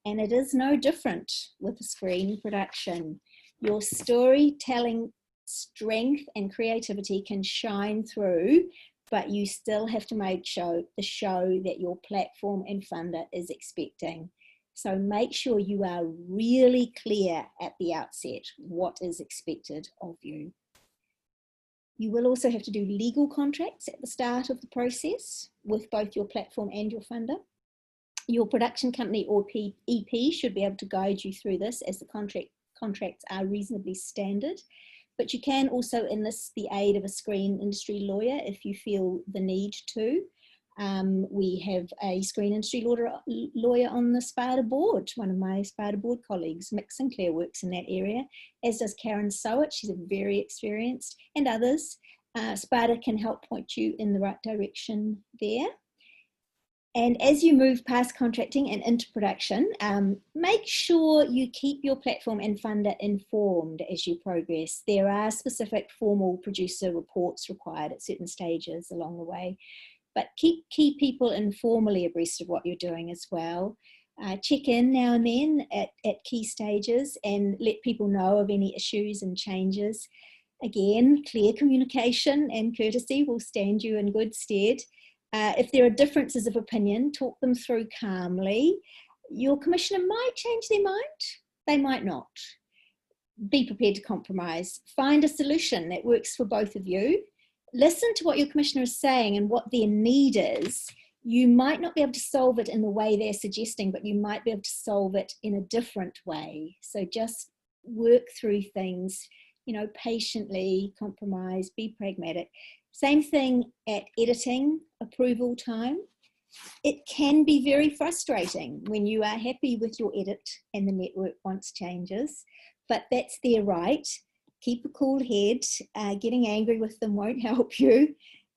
And it is no different with a screen production. Your storytelling strength and creativity can shine through, but you still have to make the show that your platform and funder is expecting. So make sure you are really clear at the outset what is expected of you. You will also have to do legal contracts at the start of the process with both your platform and your funder. Your production company or EP should be able to guide you through this, as the contracts are reasonably standard. But you can also enlist the aid of a screen industry lawyer if you feel the need to. We have a screen industry lawyer on the SPADA board. One of my SPADA board colleagues, Mick Sinclair, works in that area, as does Karen Sowett. She's very experienced, and others. SPADA can help point you in the right direction there. And as you move past contracting and into production, make sure you keep your platform and funder informed as you progress. There are specific formal producer reports required at certain stages along the way. But keep people informally abreast of what you're doing as well. Check in now and then at key stages and let people know of any issues and changes. Again, clear communication and courtesy will stand you in good stead. If there are differences of opinion, talk them through calmly. Your commissioner might change their mind, they might not. Be prepared to compromise. Find a solution that works for both of you. listen to what your commissioner is saying and what their need is. You might not be able to solve it in the way they're suggesting, but you might be able to solve it in a different way. So just work through things, you know, patiently, compromise, be pragmatic. Same thing at editing approval time. It can be very frustrating when you are happy with your edit and the network wants changes, but that's their right. Keep a cool head. Getting angry with them won't help you.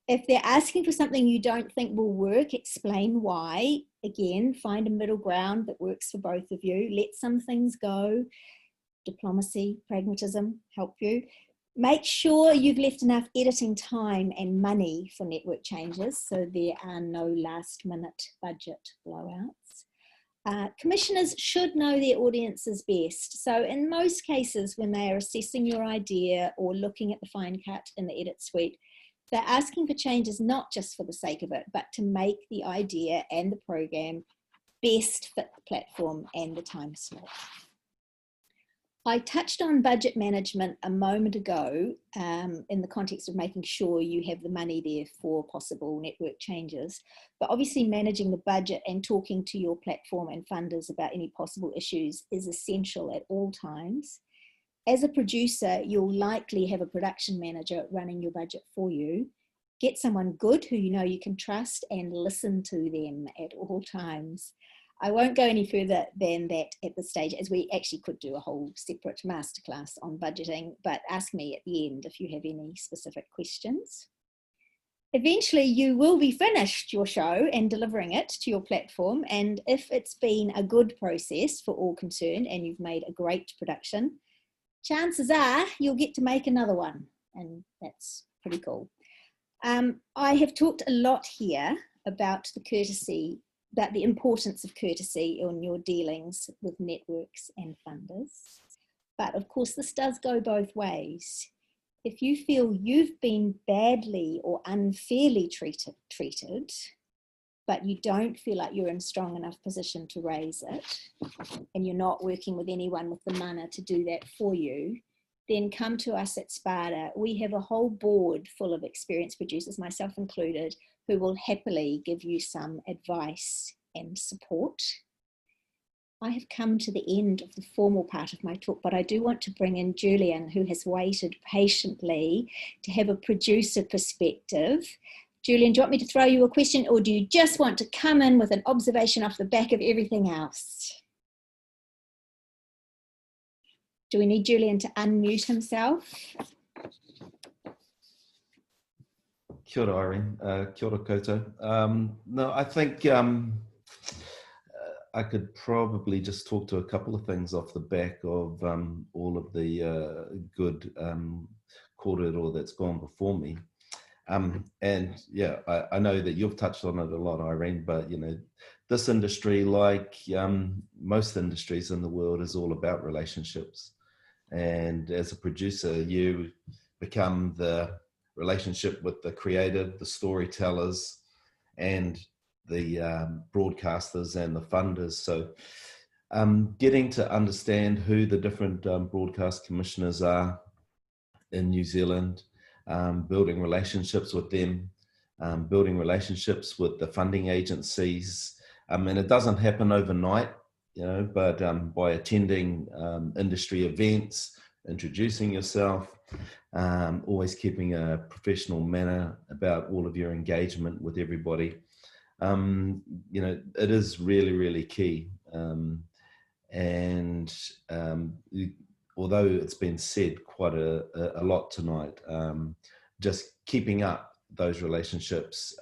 If they're asking for something you don't think will work, explain why. Again, find a middle ground that works for both of you. Let some things go. Diplomacy, pragmatism help you. Make sure you've left enough editing time and money for network changes so there are no last minute budget blowouts. Commissioners should know their audiences best. So in most cases, when they are assessing your idea or looking at the fine cut in the edit suite, they're asking for changes not just for the sake of it, but to make the idea and the program best fit the platform and the time slot. I touched on budget management a moment ago in the context of making sure you have the money there for possible network changes, but obviously managing the budget and talking to your platform and funders about any possible issues is essential at all times. As a producer, you'll likely have a production manager running your budget for you. Get someone good who you know you can trust and listen to them at all times. I won't go any further than that at this stage, as we actually could do a whole separate masterclass on budgeting, but ask me at the end if you have any specific questions. Eventually, you will be finished your show and delivering it to your platform, and if it's been a good process for all concerned and you've made a great production, chances are you'll get to make another one, and that's pretty cool. I have talked a lot here about the importance of courtesy in your dealings with networks and funders. But of course, this does go both ways. If you feel you've been badly or unfairly treated, but you don't feel like you're in a strong enough position to raise it, and you're not working with anyone with the mana to do that for you, then come to us at SPADA. We have a whole board full of experienced producers, myself included, who will happily give you some advice and support. I have come to the end of the formal part of my talk, but I do want to bring in Julian, who has waited patiently to have a producer perspective. Julian, do you want me to throw you a question, or do you just want to come in with an observation off the back of everything else? Do we need Julian to unmute himself? Kia ora, Irene. Kia ora koutou. No, I think I could probably just talk to a couple of things off the back of all of the good kōrero that's gone before me. And yeah, I know that you've touched on it a lot, Irene, but you know, this industry, like most industries in the world, is all about relationships. And as a producer, you become the relationship with the creative, the storytellers, and the broadcasters and the funders. So getting to understand who the different broadcast commissioners are in New Zealand, building relationships with them, building relationships with the funding agencies. And it doesn't happen overnight, you know, but by attending industry events, introducing yourself, always keeping a professional manner about all of your engagement with everybody. You know, it is really, really key. Although it's been said quite a lot tonight, just keeping up those relationships.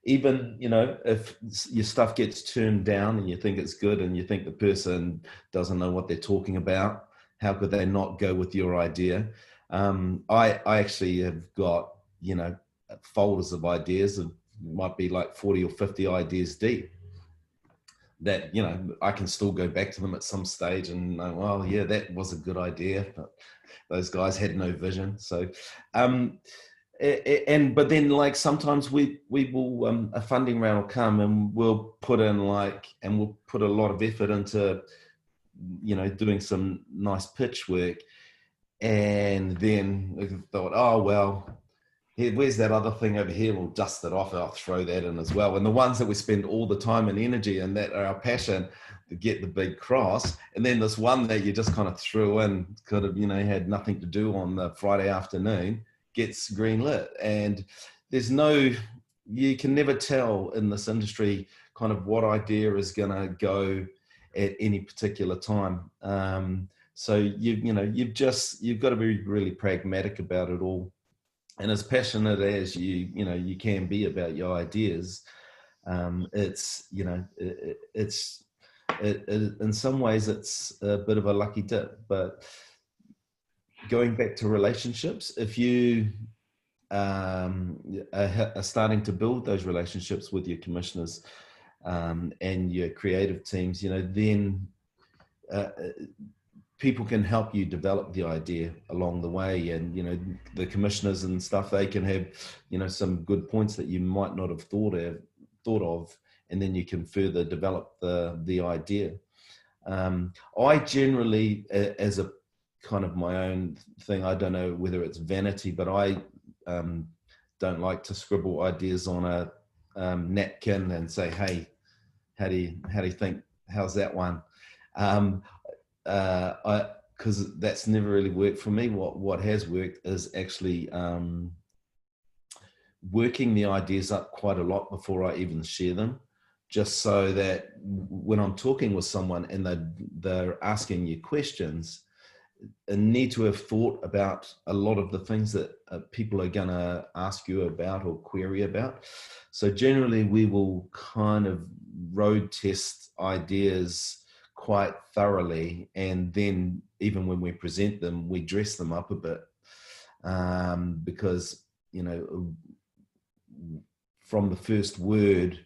Even, you know, if your stuff gets turned down and you think it's good and you think the person doesn't know what they're talking about, how could they not go with your idea? I actually have got, you know, folders of ideas, it might be like 40 or 50 ideas deep, that, you know, I can still go back to them at some stage and know, well, yeah, that was a good idea, but those guys had no vision. So, but then, like, sometimes we will, a funding round will come and we'll put in we'll put a lot of effort into, you know, doing some nice pitch work. And then we thought, oh, well, where's that other thing over here? We'll dust it off. I'll throw that in as well. And the ones that we spend all the time and energy and that are our passion to get the big cross. And then this one that you just kind of threw in, kind of, had nothing to do on the Friday afternoon, gets greenlit. And you can never tell in this industry kind of what idea is going to go at any particular time. So you've got to be really pragmatic about it all. And as passionate as you can be about your ideas, it's in some ways it's a bit of a lucky dip. But going back to relationships, if you are starting to build those relationships with your commissioners and your creative teams, then people can help you develop the idea along the way. And, the commissioners and stuff, they can have, some good points that you might not have thought of, and then you can further develop the idea. I generally, as a kind of my own thing, I don't know whether it's vanity, but I don't like to scribble ideas on a napkin and say, hey, how do you think, how's that one? Because that's never really worked for me. What has worked is actually working the ideas up quite a lot before I even share them, just so that when I'm talking with someone and they're asking you questions, I need to have thought about a lot of the things that people are going to ask you about or query about. So generally we will kind of road test ideas quite thoroughly, and then even when we present them, we dress them up a bit, because from the first word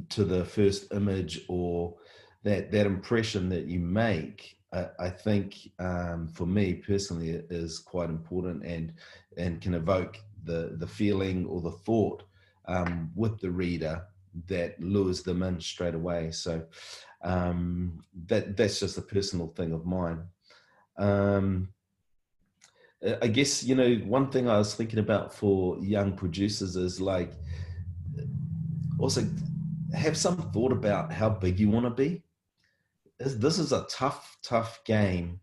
to the first image or that impression that you make, I think for me personally it is quite important and can evoke the feeling or the thought with the reader that lures them in straight away. So that's just a personal thing of mine. I guess, one thing I was thinking about for young producers is like, also have some thought about how big you want to be. This is a tough game,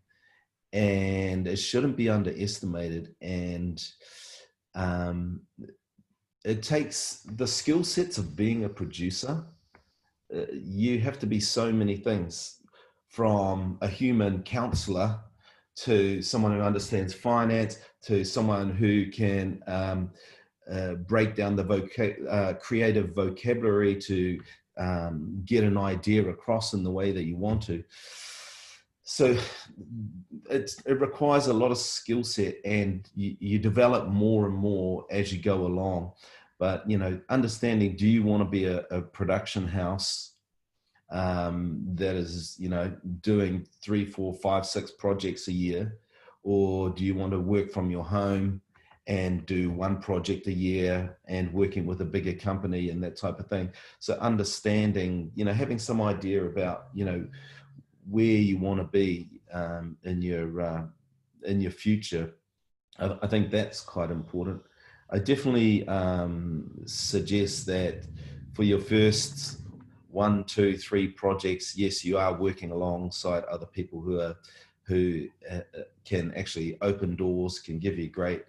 and it shouldn't be underestimated. And it takes the skill sets of being a producer. You have to be so many things, from a human counselor to someone who understands finance, to someone who can break down the creative vocabulary to get an idea across in the way that you want to. So it requires a lot of skill set, and you develop more and more as you go along. But, understanding, do you want to be a production house that is, doing 3, 4, 5, 6 projects a year? Or do you want to work from your home and do 1 project a year and working with a bigger company and that type of thing? So understanding, having some idea about, where you want to be in your future, I think that's quite important. I definitely suggest that for your first 1, 2, 3 projects, yes, you are working alongside other people who can actually open doors, can give you great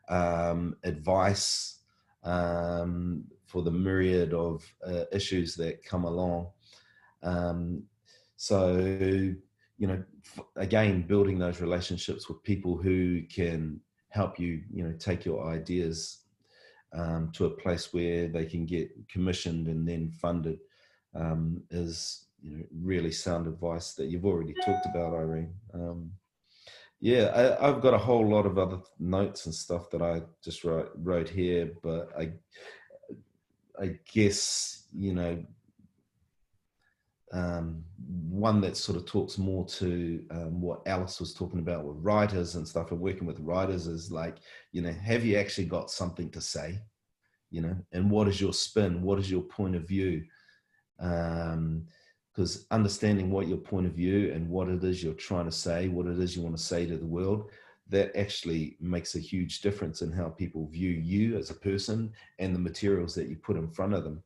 advice for the myriad of issues that come along. So, again, building those relationships with people who can help you, take your ideas to a place where they can get commissioned and then funded is, really sound advice that you've already talked about, Irene. I've got a whole lot of other notes and stuff that I just wrote here, but I guess, one that sort of talks more to what Alice was talking about with writers and stuff, and working with writers, is like, have you actually got something to say, and what is your spin? What is your point of view? Because understanding what your point of view and what it is you're trying to say, what it is you want to say to the world, that actually makes a huge difference in how people view you as a person and the materials that you put in front of them.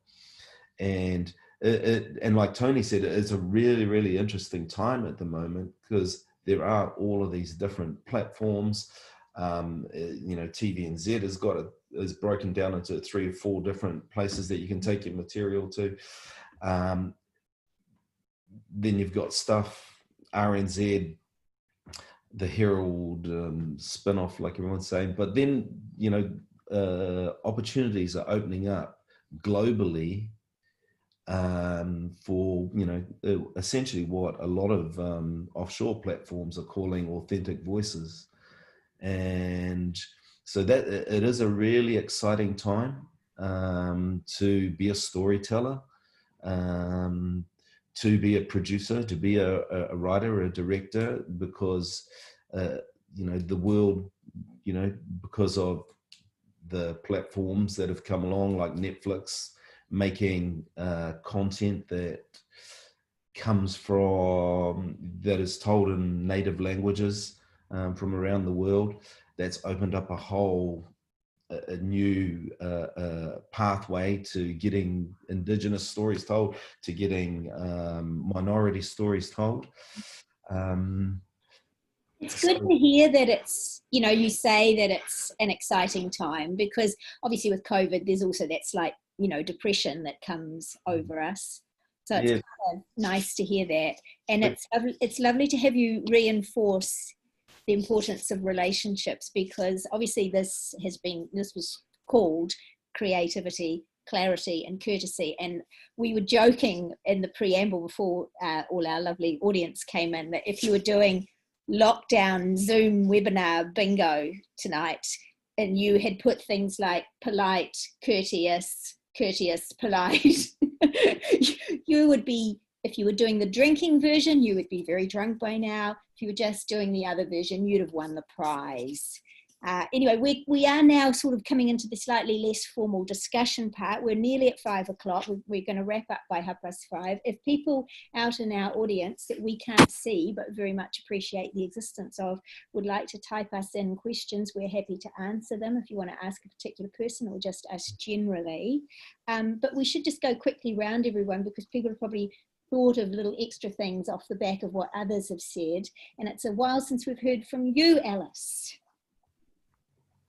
And and like Tony said, it's a really, really interesting time at the moment, because there are all of these different platforms. You know, TVNZ is broken down into 3 or 4 different places that you can take your material to. Then you've got stuff, RNZ, the Herald spin-off, like everyone's saying. But then, you know, opportunities are opening up globally for, you know, essentially what a lot of offshore platforms are calling authentic voices. And so that it is a really exciting time to be a storyteller, to be a producer, to be a writer, a director, because you know, the world, you know, because of the platforms that have come along, like Netflix, making content that comes from, that is told in native languages from around the world, that's opened up a whole a new pathway to getting Indigenous stories told, to getting minority stories told. It's good to hear that it's, you know, you say that it's an exciting time, because obviously with COVID, there's also that slight, you know, depression that comes over us. So it's kind of nice to hear that. And it's lovely to have you reinforce the importance of relationships, because obviously this was called creativity, clarity and courtesy. And we were joking in the preamble before all our lovely audience came in, that if you were doing lockdown Zoom webinar bingo tonight and you had put things like polite, courteous, polite, you would be, if you were doing the drinking version, you would be very drunk by now. If you were just doing the other version, you'd have won the prize. Anyway, we are now sort of coming into the slightly less formal discussion part. We're nearly at 5 o'clock. We're going to wrap up by 5:30. If people out in our audience that we can't see but very much appreciate the existence of would like to type us in questions, we're happy to answer them if you want to ask a particular person or just us generally. But we should just go quickly round everyone, because people have probably thought of little extra things off the back of what others have said. And it's a while since we've heard from you, Alice.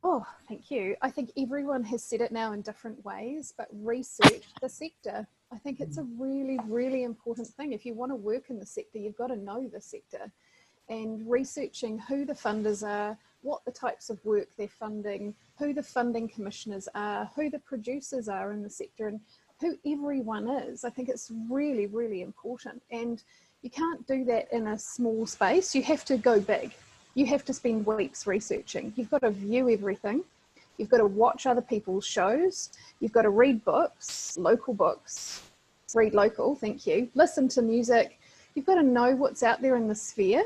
Oh, thank you. I think everyone has said it now in different ways, but research the sector. I think it's a really, really important thing. If you want to work in the sector, you've got to know the sector, and researching who the funders are, what the types of work they're funding, who the funding commissioners are, who the producers are in the sector, and who everyone is. I think it's really, really important. And you can't do that in a small space. You have to go big. You have to spend weeks researching. You've got to view everything. You've got to watch other people's shows. You've got to read books, local books, read local, thank you. Listen to music. You've got to know what's out there in the sphere,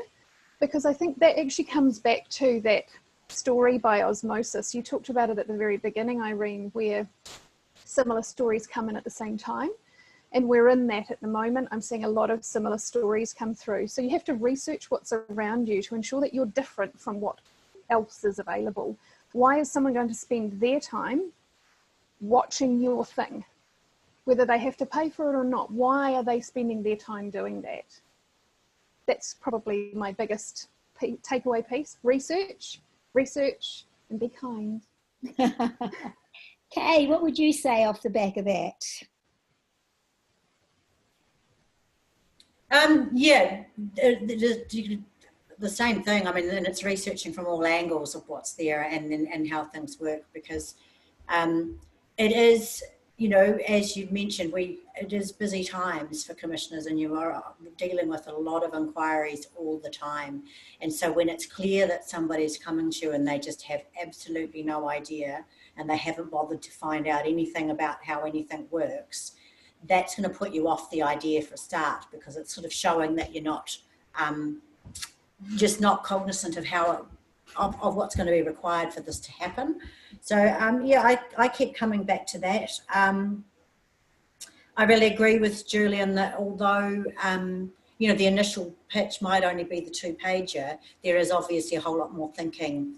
because I think that actually comes back to that story by osmosis. You talked about it at the very beginning, Irene, where similar stories come in at the same time. And we're in that at the moment. I'm seeing a lot of similar stories come through. So you have to research what's around you to ensure that you're different from what else is available. Why is someone going to spend their time watching your thing? Whether they have to pay for it or not, why are they spending their time doing that? That's probably my biggest takeaway piece. Research, and be kind. Kay, what would you say off the back of that? Yeah, the same thing. I mean, and it's researching from all angles of what's there and how things work, because it is, you know, as you mentioned, it is busy times for commissioners, and you are dealing with a lot of inquiries all the time. And so when it's clear that somebody's coming to you and they just have absolutely no idea and they haven't bothered to find out anything about how anything works, that's going to put you off the idea for a start, because it's sort of showing that you're not just not cognizant of how of what's going to be required for this to happen. So yeah, I keep coming back to that. I really agree with Julian that although you know, the initial pitch might only be the 2-pager. There is obviously a whole lot more thinking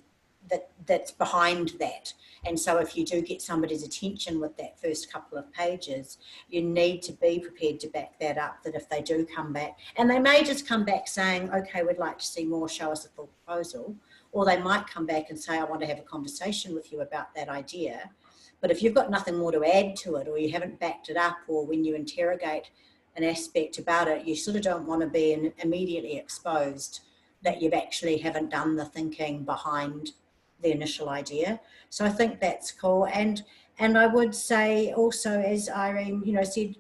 that's behind that. And so if you do get somebody's attention with that first couple of pages, you need to be prepared to back that up, that if they do come back, and they may just come back saying, okay, we'd like to see more, show us a full proposal, or they might come back and say, I want to have a conversation with you about that idea. But if you've got nothing more to add to it, or you haven't backed it up, or when you interrogate an aspect about it, you sort of don't want to be immediately exposed that you've actually haven't done the thinking behind the initial idea. So I think that's cool. And I would say also, as Irene, you know, said,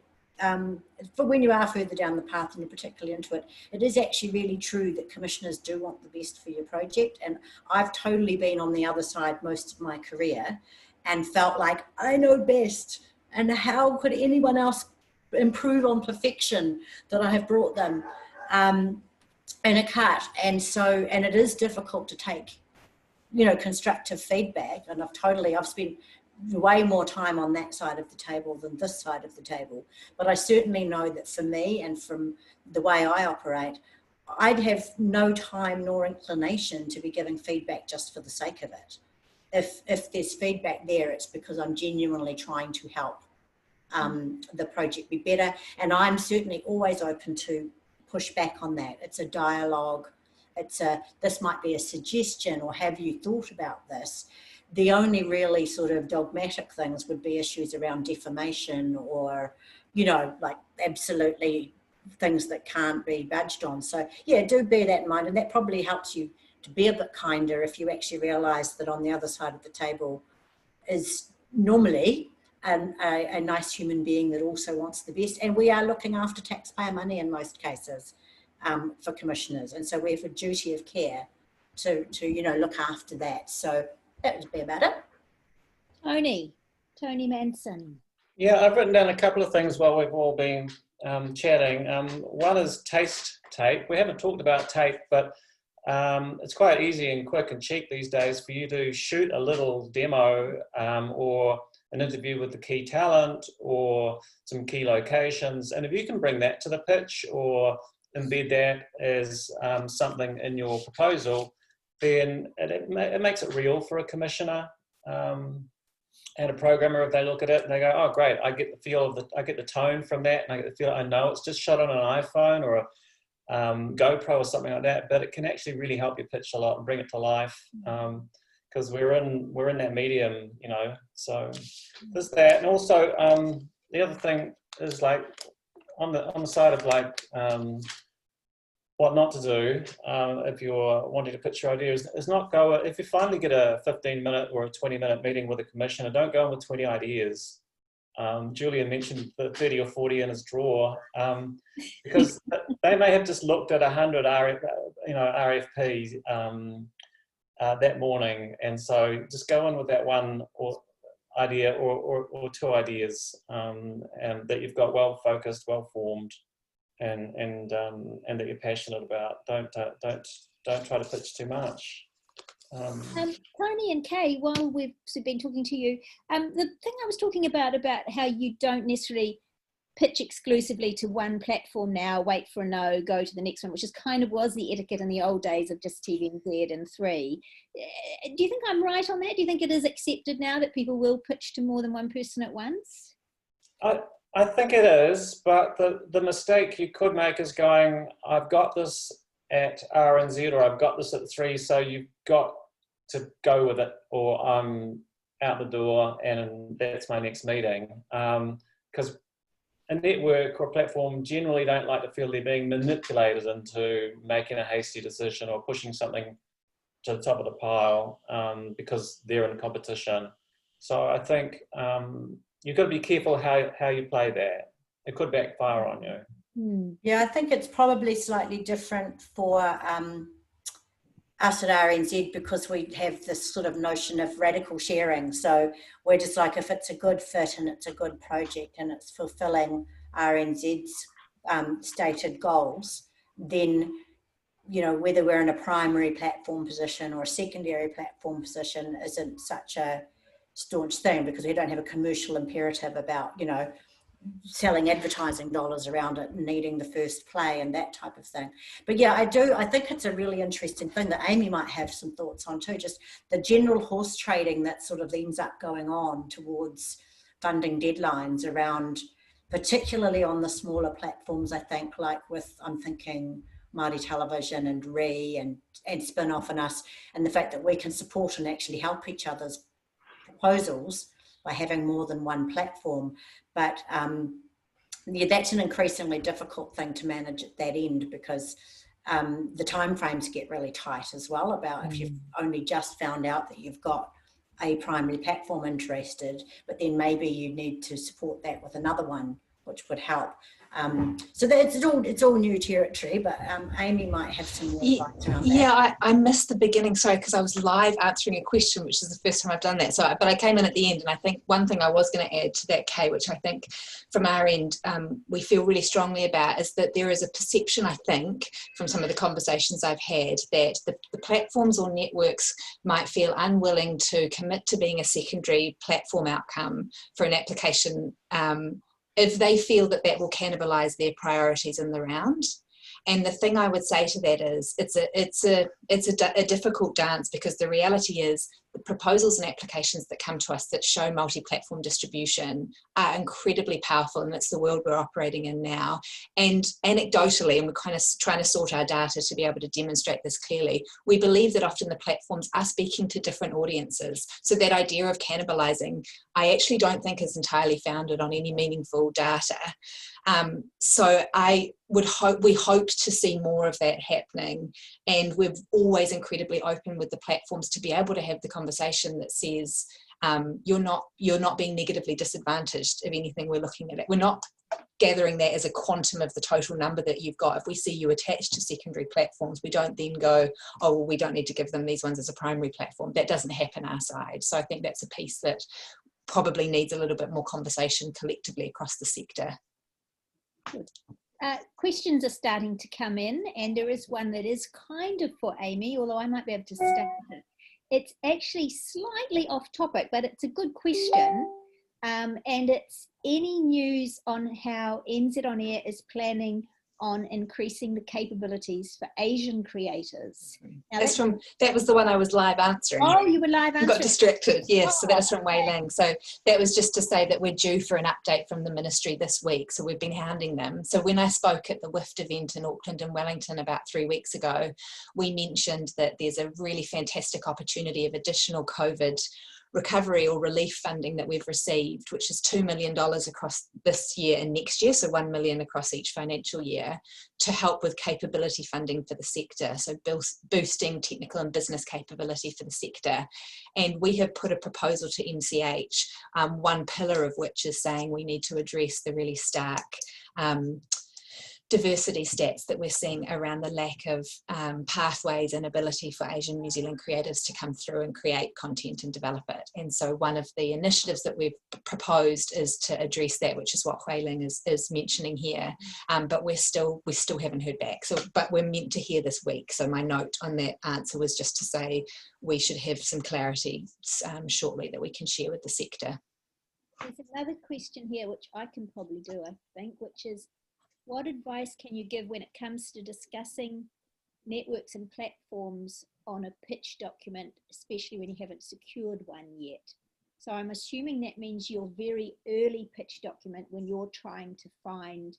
for when you are further down the path and you're particularly into it, it is actually really true that commissioners do want the best for your project. And I've totally been on the other side most of my career and felt like I know best, and how could anyone else improve on perfection that I have brought them in a cut. And so, and it is difficult to take, you know, constructive feedback. And I've spent way more time on that side of the table than this side of the table. But I certainly know that for me, and from the way I operate, I'd have no time nor inclination to be giving feedback just for the sake of it. If there's feedback there, it's because I'm genuinely trying to help the project be better. And I'm certainly always open to push back on that. It's a dialogue. This might be a suggestion, or have you thought about this? The only really sort of dogmatic things would be issues around defamation, or, you know, like absolutely things that can't be budged on. So yeah, do bear that in mind. And that probably helps you to be a bit kinder if you actually realise that on the other side of the table is normally a nice human being that also wants the best. And we are looking after taxpayer money in most cases for commissioners. And so we have a duty of care to you know, look after that. So that would be about it. Tony Manson. Yeah, I've written down a couple of things while we've all been chatting. One is taste tape. We haven't talked about tape, but it's quite easy and quick and cheap these days for you to shoot a little demo or an interview with the key talent or some key locations. And if you can bring that to the pitch or embed that as something in your proposal, then it makes it real for a commissioner and a programmer. If they look at it and they go, oh great, I get the feel of I get the tone from that, and I get the feel, I know it's just shot on an iPhone or a GoPro or something like that, but it can actually really help you pitch a lot and bring it to life, because we're in that medium, you know. So there's that. And also the other thing is, like, on the side of like what not to do if you're wanting to pitch your ideas is not go, if you finally get a 15-minute or a 20-minute meeting with a commissioner, don't go in with 20 ideas. Julian mentioned the 30 or 40 in his drawer, because they may have just looked at 100 RFPs that morning, and so just go in with that one idea or two ideas, and that you've got well focused, well formed, and that you're passionate about. Don't try to pitch too much. Tony and Kay, while we've been talking to you, the thing I was talking about how you don't necessarily pitch exclusively to one platform now, wait for a no, go to the next one, which is kind of was the etiquette in the old days of just TVNZ and 3. Do you think I'm right on that? Do you think it is accepted now that people will pitch to more than one person at once? I think it is, but the mistake you could make is going, I've got this at RNZ, or I've got this at 3, so you've got to go with it, or I'm out the door and that's my next meeting. Because a network or platform generally don't like to feel they're being manipulated into making a hasty decision or pushing something to the top of the pile because they're in competition. So I think you've got to be careful how you play that. It could backfire on you. Yeah, I think it's probably slightly different for us at RNZ, because we have this sort of notion of radical sharing. So we're just like, if it's a good fit and it's a good project and it's fulfilling RNZ's stated goals, then, you know, whether we're in a primary platform position or a secondary platform position isn't such a staunch thing, because we don't have a commercial imperative about, you know, selling advertising dollars around it and needing the first play and that type of thing. But yeah, I think it's a really interesting thing that Amie might have some thoughts on too, just the general horse trading that sort of ends up going on towards funding deadlines around, particularly on the smaller platforms, I think, like I'm thinking Māori Television and and Spin-Off and us, and the fact that we can support and actually help each other's proposals by having more than one platform. But yeah, that's an increasingly difficult thing to manage at that end, because the timeframes get really tight as well, about if you've only just found out that you've got a primary platform interested, but then maybe you need to support that with another one, which would help. So it's all new territory, but Amie might have some more advice around that. Yeah, I missed the beginning, sorry, because I was live answering a question, which is the first time I've done that. But I came in at the end, and I think one thing I was going to add to that, Kay, which I think from our end we feel really strongly about, is that there is a perception, I think, from some of the conversations I've had, that the platforms or networks might feel unwilling to commit to being a secondary platform outcome for an application if they feel that that will cannibalise their priorities in the round. And the thing I would say to that is, it's a difficult dance, because the reality is the proposals and applications that come to us that show multi-platform distribution are incredibly powerful, and it's the world we're operating in now. And anecdotally, and we're kind of trying to sort our data to be able to demonstrate this clearly, we believe that often the platforms are speaking to different audiences. So that idea of cannibalising, I actually don't think is entirely founded on any meaningful data. So we hoped to see more of that happening, and we're always incredibly open with the platforms to be able to have the conversation that says you're not being negatively disadvantaged of anything we're looking at. We're not gathering that as a quantum of the total number that you've got. If we see you attached to secondary platforms, we don't then go, oh, well, we don't need to give them these ones as a primary platform. That doesn't happen our side. So I think that's a piece that probably needs a little bit more conversation collectively across the sector. Good. Questions are starting to come in, and there is one that is kind of for Amie, although I might be able to start with it. It's actually slightly off topic, but it's a good question. And it's any news on how NZ On Air is planning on increasing the capabilities for Asian creators. Now, that was the one I was live answering. Oh, you were live answering. Got distracted, yes. So that's from Wei Ling. So that was just to say that we're due for an update from the ministry this week. So we've been hounding them. So when I spoke at the WIFT event in Auckland and Wellington about 3 weeks ago, we mentioned that there's a really fantastic opportunity of additional COVID recovery or relief funding that we've received, which is $2 million across this year and next year, so $1 million across each financial year, to help with capability funding for the sector, so boosting technical and business capability for the sector. And we have put a proposal to MCH, one pillar of which is saying we need to address the really stark diversity stats that we're seeing around the lack of pathways and ability for Asian New Zealand creatives to come through and create content and develop it. And so one of the initiatives that we've proposed is to address that, which is what Wei Ling is mentioning here. But we still haven't heard back. So, but we're meant to hear this week. So my note on that answer was just to say we should have some clarity shortly that we can share with the sector. There's another question here, which I can probably do, I think, which is, what advice can you give when it comes to discussing networks and platforms on a pitch document, especially when you haven't secured one yet? So I'm assuming that means your very early pitch document when you're trying to find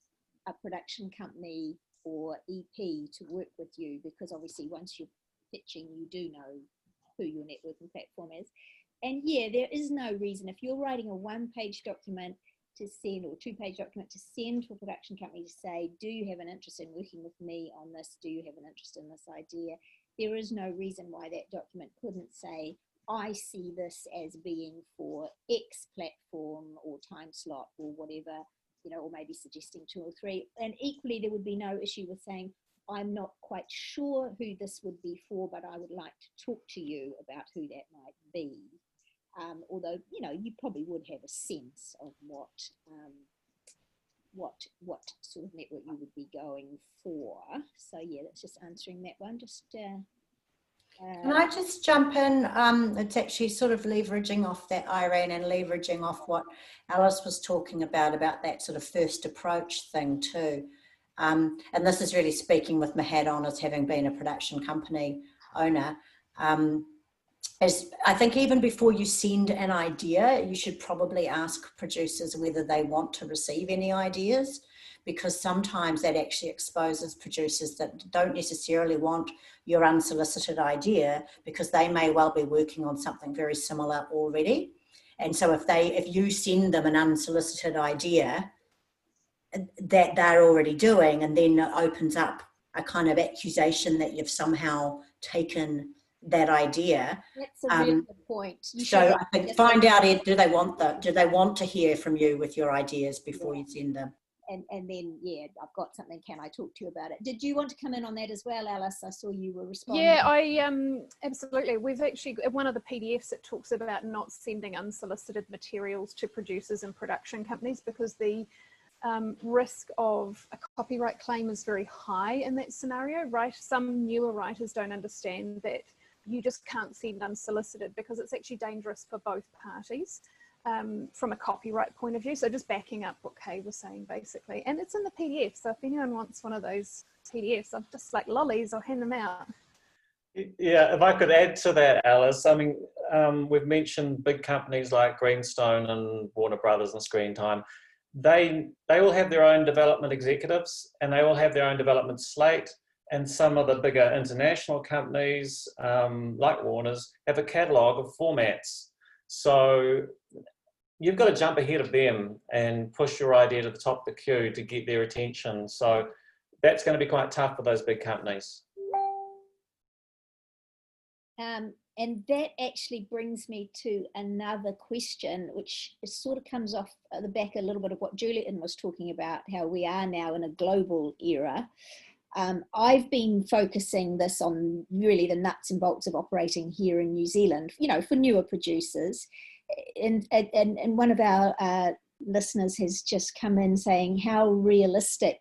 a production company or EP to work with you, because obviously once you're pitching, you do know who your network and platform is. And yeah, there is no reason, if you're writing a one-page document to send, or two-page document to send to a production company to say, do you have an interest in working with me on this? Do you have an interest in this idea? There is no reason why that document couldn't say, I see this as being for X platform or time slot or whatever, you know, or maybe suggesting 2 or 3. And equally, there would be no issue with saying, I'm not quite sure who this would be for, but I would like to talk to you about who that might be. Although, you know, you probably would have a sense of what sort of network you would be going for. So yeah, that's just answering that one. Just Can I just jump in? It's actually sort of leveraging off that, Irene, and leveraging off what Alice was talking about that sort of first approach thing too. And this is really speaking with my hat on as having been a production company owner. As I think even before you send an idea, you should probably ask producers whether they want to receive any ideas, because sometimes that actually exposes producers that don't necessarily want your unsolicited idea, because they may well be working on something very similar already. And so if you send them an unsolicited idea that they're already doing, and then it opens up a kind of accusation that you've somehow taken that idea. That's a really good point. So I think find out, do they want to hear from you with your ideas before you send them? And then, yeah, I've got something, can I talk to you about it? Did you want to come in on that as well, Alice? I saw you were responding. Yeah, I absolutely. We've actually, one of the PDFs, it talks about not sending unsolicited materials to producers and production companies, because the risk of a copyright claim is very high in that scenario, right? Some newer writers don't understand that you just can't send unsolicited, because it's actually dangerous for both parties. From a copyright point of view. So just backing up what Kay was saying, basically. And it's in the PDF, so if anyone wants one of those PDFs, I'm just like lollies, I'll hand them out. Yeah, if I could add to that, Alice, I mean, we've mentioned big companies like Greenstone and Warner Brothers and Screen Time. They all have their own development executives, and they all have their own development slate. And some of the bigger international companies, like Warner's, have a catalogue of formats. So you've got to jump ahead of them and push your idea to the top of the queue to get their attention. So that's going to be quite tough for those big companies. And that actually brings me to another question, which sort of comes off the back a little bit of what Julian was talking about, how we are now in a global era. I've been focusing this on really the nuts and bolts of operating here in New Zealand, you know, for newer producers. And one of our listeners has just come in saying, how realistic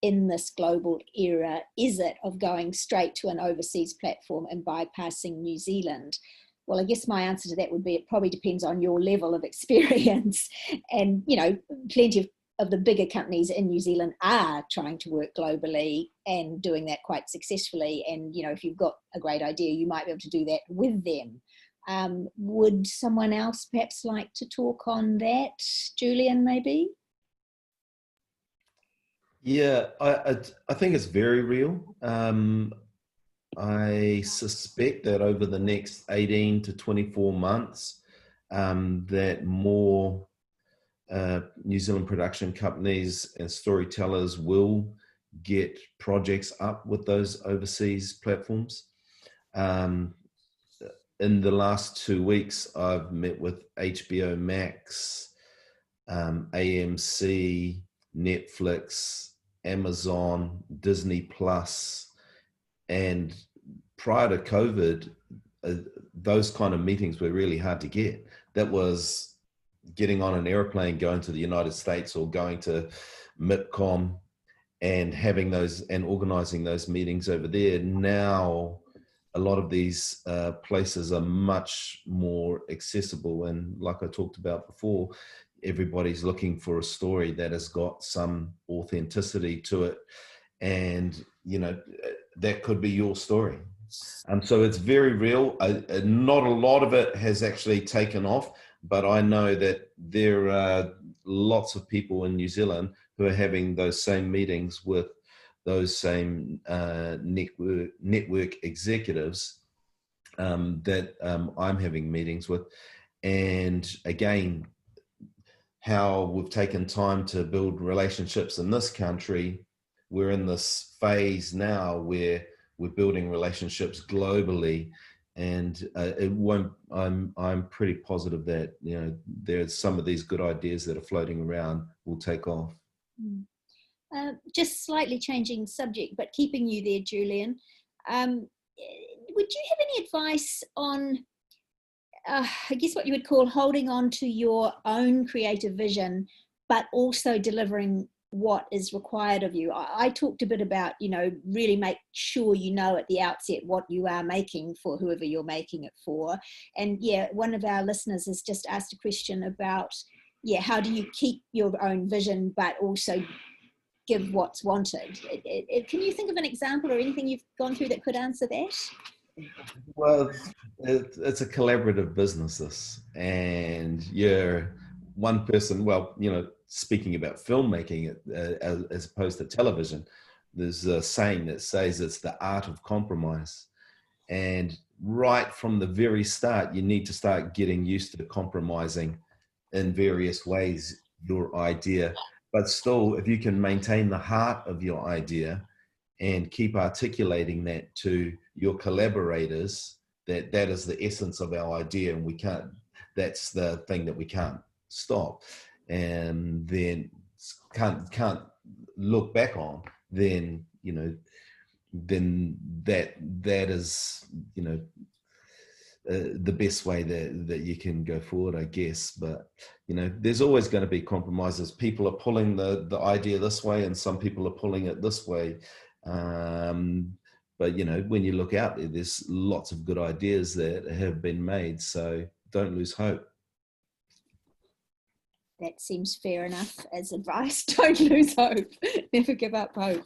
in this global era is it of going straight to an overseas platform and bypassing New Zealand? Well, I guess my answer to that would be it probably depends on your level of experience. And, you know, plenty of the bigger companies in New Zealand are trying to work globally and doing that quite successfully. And, you know, if you've got a great idea, you might be able to do that with them. Would someone else perhaps like to talk on that? Julian, maybe? Yeah, I think it's very real. I suspect that over the next 18 to 24 months, that more New Zealand production companies and storytellers will get projects up with those overseas platforms. In the last 2 weeks, I've met with HBO Max, AMC, Netflix, Amazon, Disney Plus, and prior to COVID, those kind of meetings were really hard to get. That was getting on an airplane, going to the United States or going to MIPCOM and having those and organizing those meetings over there. Now, a lot of these places are much more accessible. And like I talked about before, everybody's looking for a story that has got some authenticity to it. And, you know, that could be your story. So it's very real. Not a lot of it has actually taken off, but I know that there are lots of people in New Zealand who are having those same meetings with those same network executives that I'm having meetings with. And again, how we've taken time to build relationships in this country, we're in this phase now where we're building relationships globally, and it won't. I'm pretty positive that, you know, there's some of these good ideas that are floating around will take off. Just slightly changing subject, but keeping you there, Julian. Would you have any advice on, I guess, what you would call holding on to your own creative vision, but also delivering what is required of you. I talked a bit about, you know, really make sure you know at the outset what you are making for whoever you're making it for. And yeah, one of our listeners has just asked a question about, yeah, how do you keep your own vision but also give what's wanted? Can you think of an example or anything you've gone through that could answer that? Well, it's a collaborative business, this, and you're one person. Well, you know, speaking about filmmaking as opposed to television, there's a saying that says it's the art of compromise. And right from the very start, you need to start getting used to compromising in various ways your idea. But still, if you can maintain the heart of your idea and keep articulating that to your collaborators, that is the essence of our idea, and we can't, that's the thing that we can't stop, and then can't look back on, then, you know, then that is, you know, the best way that you can go forward, I guess. But, you know, there's always going to be compromises. People are pulling the idea this way and some people are pulling it this way. But, you know, when you look out there, there's lots of good ideas that have been made. So don't lose hope. That seems fair enough as advice. Don't lose hope. Never give up hope.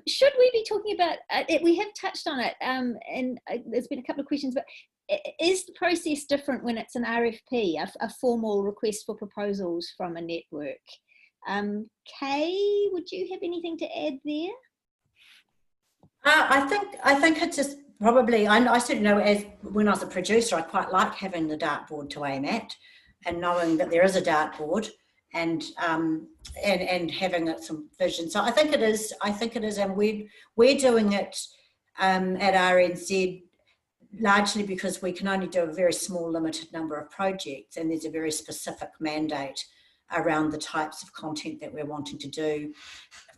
Should we be talking about, we have touched on it, and there's been a couple of questions, but is the process different when it's an RFP, a formal request for proposals from a network? Kay, would you have anything to add there? I think it's just probably, I certainly know, as when I was a producer, I quite like having the dartboard to aim at, and knowing that there is a dartboard, and having some vision. So I think it is, and we're doing it at RNZ largely because we can only do a very small, limited number of projects, and there's a very specific mandate around the types of content that we're wanting to do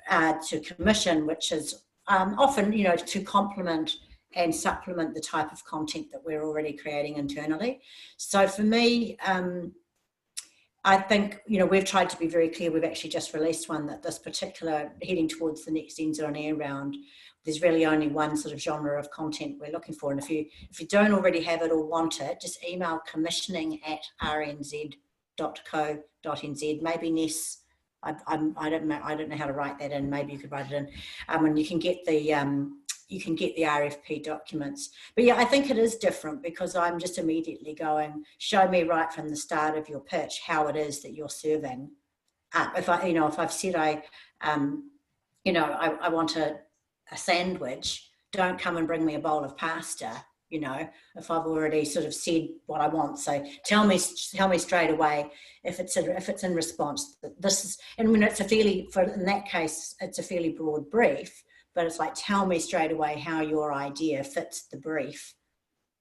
to commission, which is often, you know, to complement and supplement the type of content that we're already creating internally. So for me, I think, you know, we've tried to be very clear. We've actually just released one that this particular, heading towards the next NZ On Air round, there's really only one sort of genre of content we're looking for. And if you don't already have it or want it, just email commissioning@rnz.co.nz. Maybe Ness, I don't know how to write that in. Maybe you could write it in, and you can get the RFP documents. But yeah, I think it is different because I'm just immediately going, show me right from the start of your pitch how it is that you're serving. If I've said I want a sandwich, don't come and bring me a bowl of pasta. You know, if I've already sort of said what I want, so tell me straight away if it's in response. This is, and when it's in that case, it's a fairly broad brief. But it's like, tell me straight away how your idea fits the brief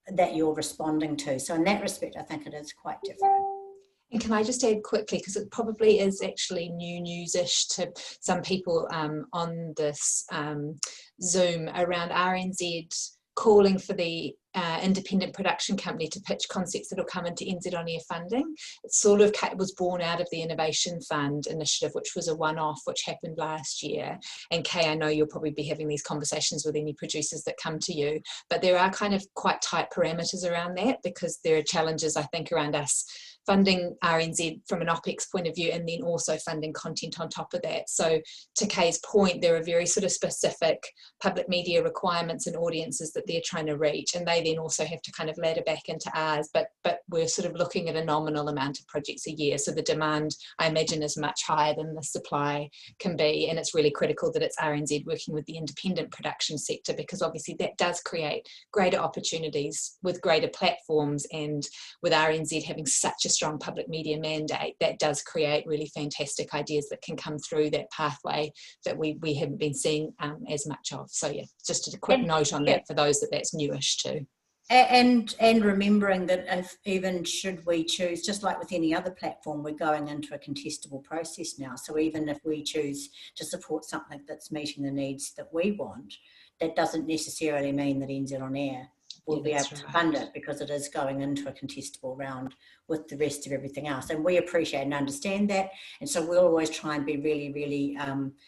that you're responding to. So in that respect, I think it is quite different. And can I just add quickly, because it probably is actually news-ish to some people on this Zoom, around RNZ calling for the independent production company to pitch concepts that will come into NZ On Air funding. It sort of was born out of the Innovation Fund initiative, which was a one-off, which happened last year. And Kay, I know you'll probably be having these conversations with any producers that come to you, but there are kind of quite tight parameters around that, because there are challenges, I think, around us funding RNZ from an OPEX point of view, and then also funding content on top of that. So to Kay's point, there are very sort of specific public media requirements and audiences that they're trying to reach, and they then also have to kind of ladder back into ours, but we're sort of looking at a nominal amount of projects a year. So the demand, I imagine, is much higher than the supply can be, and it's really critical that it's RNZ working with the independent production sector, because obviously that does create greater opportunities with greater platforms, and with RNZ having such a strong public media mandate, that does create really fantastic ideas that can come through that pathway that we haven't been seeing as much of. So yeah, just a quick note on that for those that's newish too. And remembering that if even should we choose, just like with any other platform, we're going into a contestable process now. So even if we choose to support something that's meeting the needs that we want, that doesn't necessarily mean that NZ On Air will be able to fund it, because it is going into a contestable round with the rest of everything else. And we appreciate and understand that. And so we'll always try and be really, really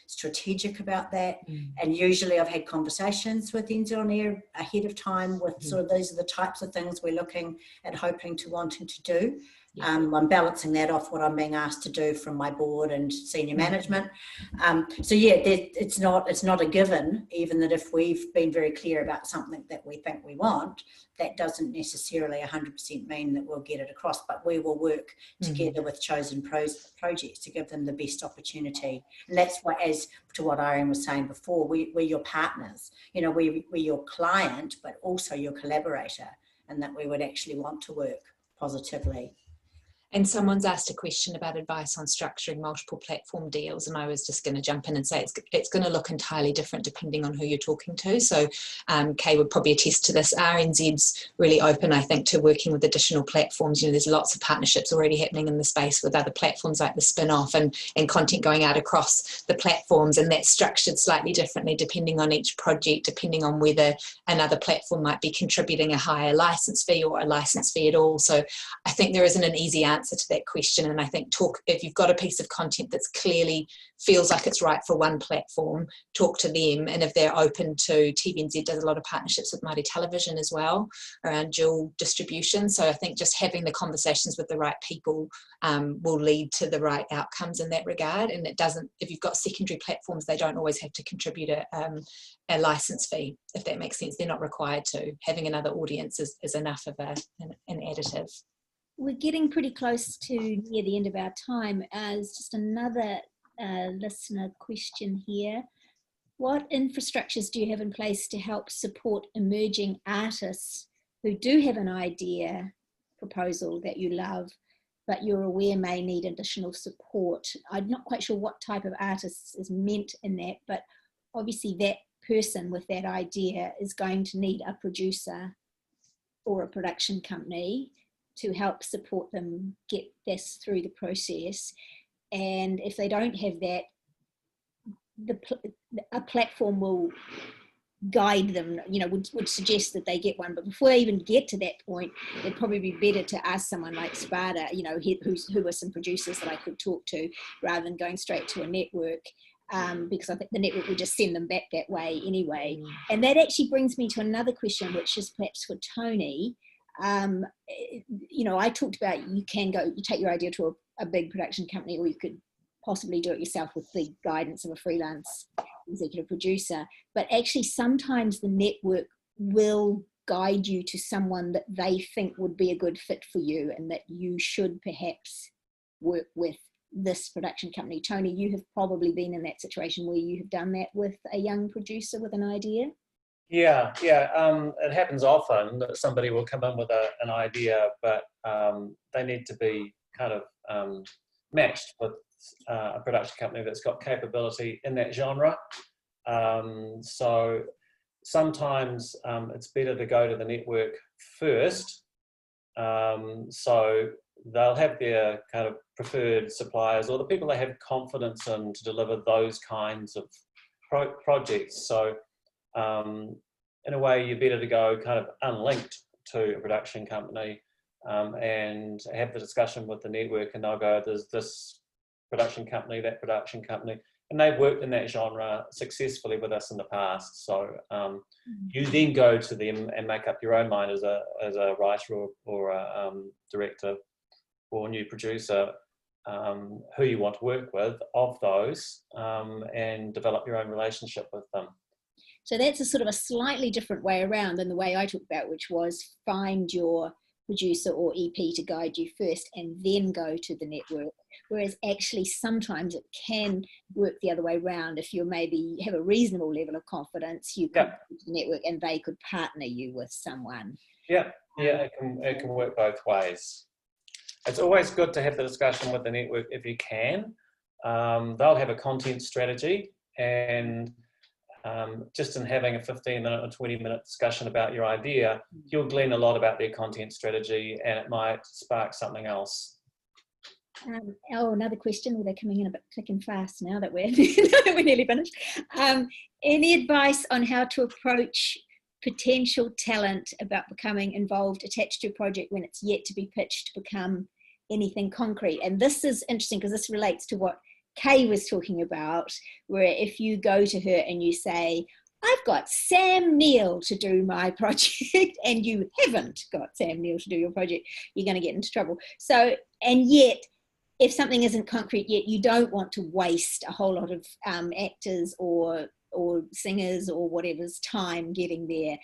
strategic about that. And usually I've had conversations with NZ On Air ahead of time with sort of, these are the types of things we're looking at, hoping to, wanting to do. I'm balancing that off what I'm being asked to do from my board and senior management. So yeah, it's not a given, even that if we've been very clear about something that we think we want, that doesn't necessarily 100% mean that we'll get it across, but we will work together with chosen projects to give them the best opportunity. And that's what, as to what Irene was saying before, we're your partners, you know, we're your client, but also your collaborator, and that we would actually want to work positively. And someone's asked a question about advice on structuring multiple platform deals, and I was just going to jump in and say it's going to look entirely different depending on who you're talking to. So Kay would probably attest to this. RNZ's really open, I think, to working with additional platforms. You know, there's lots of partnerships already happening in the space with other platforms like the spin-off and content going out across the platforms, and that's structured slightly differently depending on each project, depending on whether another platform might be contributing a higher license fee or a license fee at all. So I think there isn't an easy answer to that question, and I think if you've got a piece of content that's clearly feels like it's right for one platform, talk to them. And if they're open to, TVNZ does a lot of partnerships with Māori Television as well around dual distribution, so I think just having the conversations with the right people will lead to the right outcomes in that regard. And it doesn't, if you've got secondary platforms, they don't always have to contribute a license fee, if that makes sense. They're not required to. Having another audience is enough of an additive. We're getting pretty close to near the end of our time. As just another listener question here. What infrastructures do you have in place to help support emerging artists who do have an idea proposal that you love, but you're aware may need additional support? I'm not quite sure what type of artists is meant in that, but obviously that person with that idea is going to need a producer or a production company to help support them get this through the process. And if they don't have that, a platform will guide them, you know, would suggest that they get one. But before they even get to that point, it'd probably be better to ask someone like SPADA, you know, who are some producers that I could talk to, rather than going straight to a network. Because I think the network would just send them back that way anyway. And that actually brings me to another question, which is perhaps for Tony. You know, I talked about you take your idea to a big production company, or you could possibly do it yourself with the guidance of a freelance executive producer. But actually, sometimes the network will guide you to someone that they think would be a good fit for you, and that you should perhaps work with this production company. Tony, you have probably been in that situation where you have done that with a young producer with an idea. Yeah. It happens often that somebody will come in with an idea, but they need to be kind of matched with a production company that's got capability in that genre. So sometimes it's better to go to the network first. So they'll have their kind of preferred suppliers, or the people they have confidence in to deliver those kinds of projects. So in a way, you're better to go kind of unlinked to a production company and have the discussion with the network, and they'll go, there's this production company, that production company, and they've worked in that genre successfully with us in the past. So you then go to them and make up your own mind as a writer or a director or new producer, who you want to work with of those, and develop your own relationship with them. So that's a sort of a slightly different way around than the way I talked about, which was find your producer or EP to guide you first and then go to the network. Whereas actually sometimes it can work the other way around. If you maybe have a reasonable level of confidence, you could go to the network and they could partner you with someone. Yeah, it can work both ways. It's always good to have the discussion with the network if you can. They'll have a content strategy, and just in having a 15-minute or 20-minute discussion about your idea, you'll glean a lot about their content strategy, and it might spark something else. Another question. They're coming in a bit thick and fast now that we're nearly finished. Any advice on how to approach potential talent about becoming involved, attached to a project when it's yet to be pitched to become anything concrete. And this is interesting because this relates to what Kay was talking about, where if you go to her and you say, I've got Sam Neill to do my project, and you haven't got Sam Neill to do your project, you're going to get into trouble. So, and yet, if something isn't concrete yet, you don't want to waste a whole lot of actors or singers or whatever's time getting there.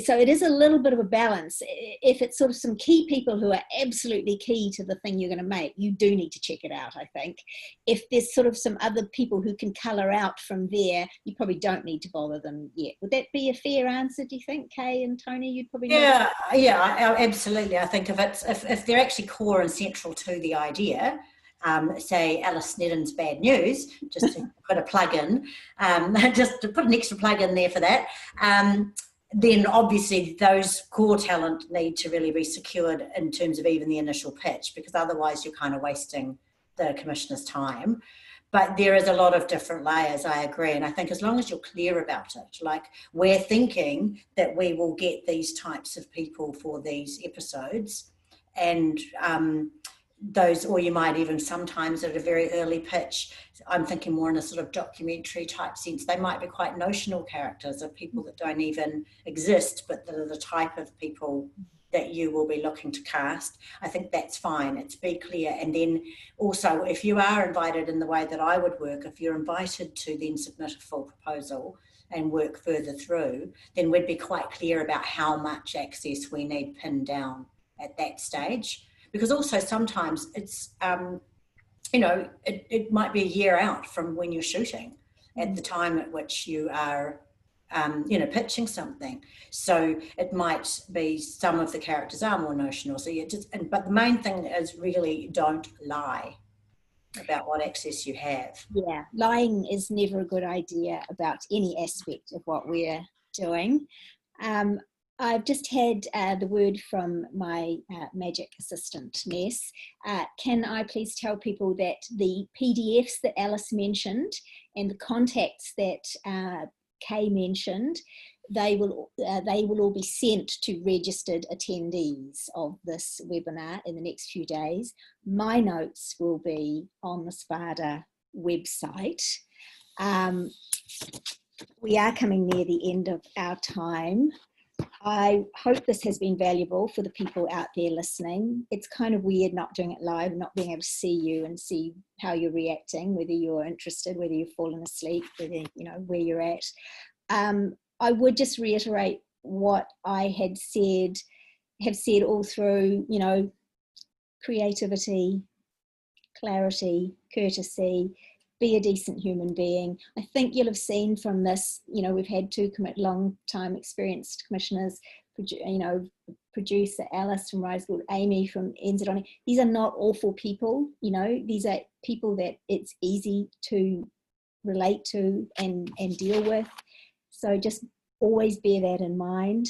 So it is a little bit of a balance. If it's sort of some key people who are absolutely key to the thing you're going to make, you do need to check it out, I think. If there's sort of some other people who can colour out from there, you probably don't need to bother them yet. Would that be a fair answer, do you think, Kay and Tony? You'd probably yeah, absolutely. I think if they're actually core and central to the idea, say Alice Snedden's Bad News, just to put a plug in, just to put an extra plug in there for that, then obviously those core talent need to really be secured in terms of even the initial pitch, because otherwise you're kind of wasting the commissioner's time. But there is a lot of different layers, I agree. And I think as long as you're clear about it, like we're thinking that we will get these types of people for these episodes, and those, or you might even sometimes at a very early pitch, I'm thinking more in a sort of documentary type sense, they might be quite notional characters of people that don't even exist, but that are the type of people that you will be looking to cast. I think that's fine. It's be clear. And then also, if you are invited in the way that I would work, if you're invited to then submit a full proposal and work further through, then we'd be quite clear about how much access we need pinned down at that stage. Because also sometimes it's, it might be a year out from when you're shooting at the time at which you are, pitching something. So it might be some of the characters are more notional. So but the main thing is really don't lie about what access you have. Yeah, lying is never a good idea about any aspect of what we're doing. I've just had the word from my magic assistant, Ness. Can I please tell people that the PDFs that Alice mentioned and the contacts that Kay mentioned, they will all be sent to registered attendees of this webinar in the next few days. My notes will be on the SPADA website. We are coming near the end of our time. I hope this has been valuable for the people out there listening. It's kind of weird not doing it live, not being able to see you and see how you're reacting, whether you're interested, whether you've fallen asleep, whether, where you're at. I would just reiterate what I have said all through, creativity, clarity, courtesy, be a decent human being. I think you'll have seen from this, we've had two long time experienced commissioners, producer Alice from Rise Good, Amie from NZ. These are not awful people, these are people that it's easy to relate to and deal with. So just always bear that in mind.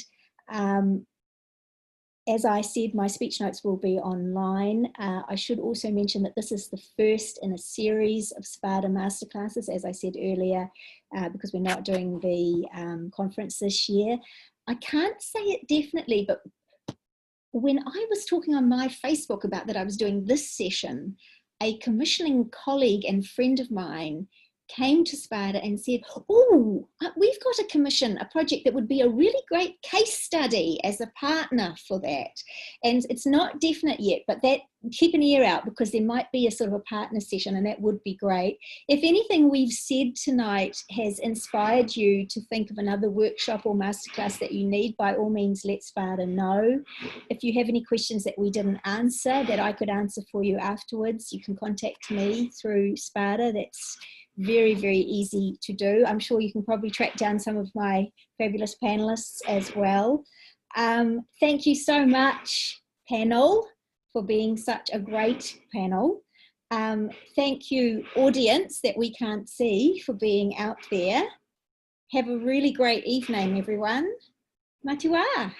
As I said, my speech notes will be online. I should also mention that this is the first in a series of SPADA masterclasses, as I said earlier, because we're not doing the conference this year. I can't say it definitely, but when I was talking on my Facebook about that I was doing this session, a commissioning colleague and friend of mine came to SPADA and said, oh, we've got a project that would be a really great case study as a partner for that. And it's not definite yet, but that keep an ear out, because there might be a sort of a partner session, and that would be great. If anything we've said tonight has inspired you to think of another workshop or masterclass that you need, by all means, let SPADA know. If you have any questions that we didn't answer that I could answer for you afterwards, you can contact me through SPADA. That's very, very easy to do. I'm sure you can probably track down some of my fabulous panelists as well. Thank you so much, panel, for being such a great panel. Thank you, audience that we can't see, for being out there. Have a really great evening, everyone. Matua.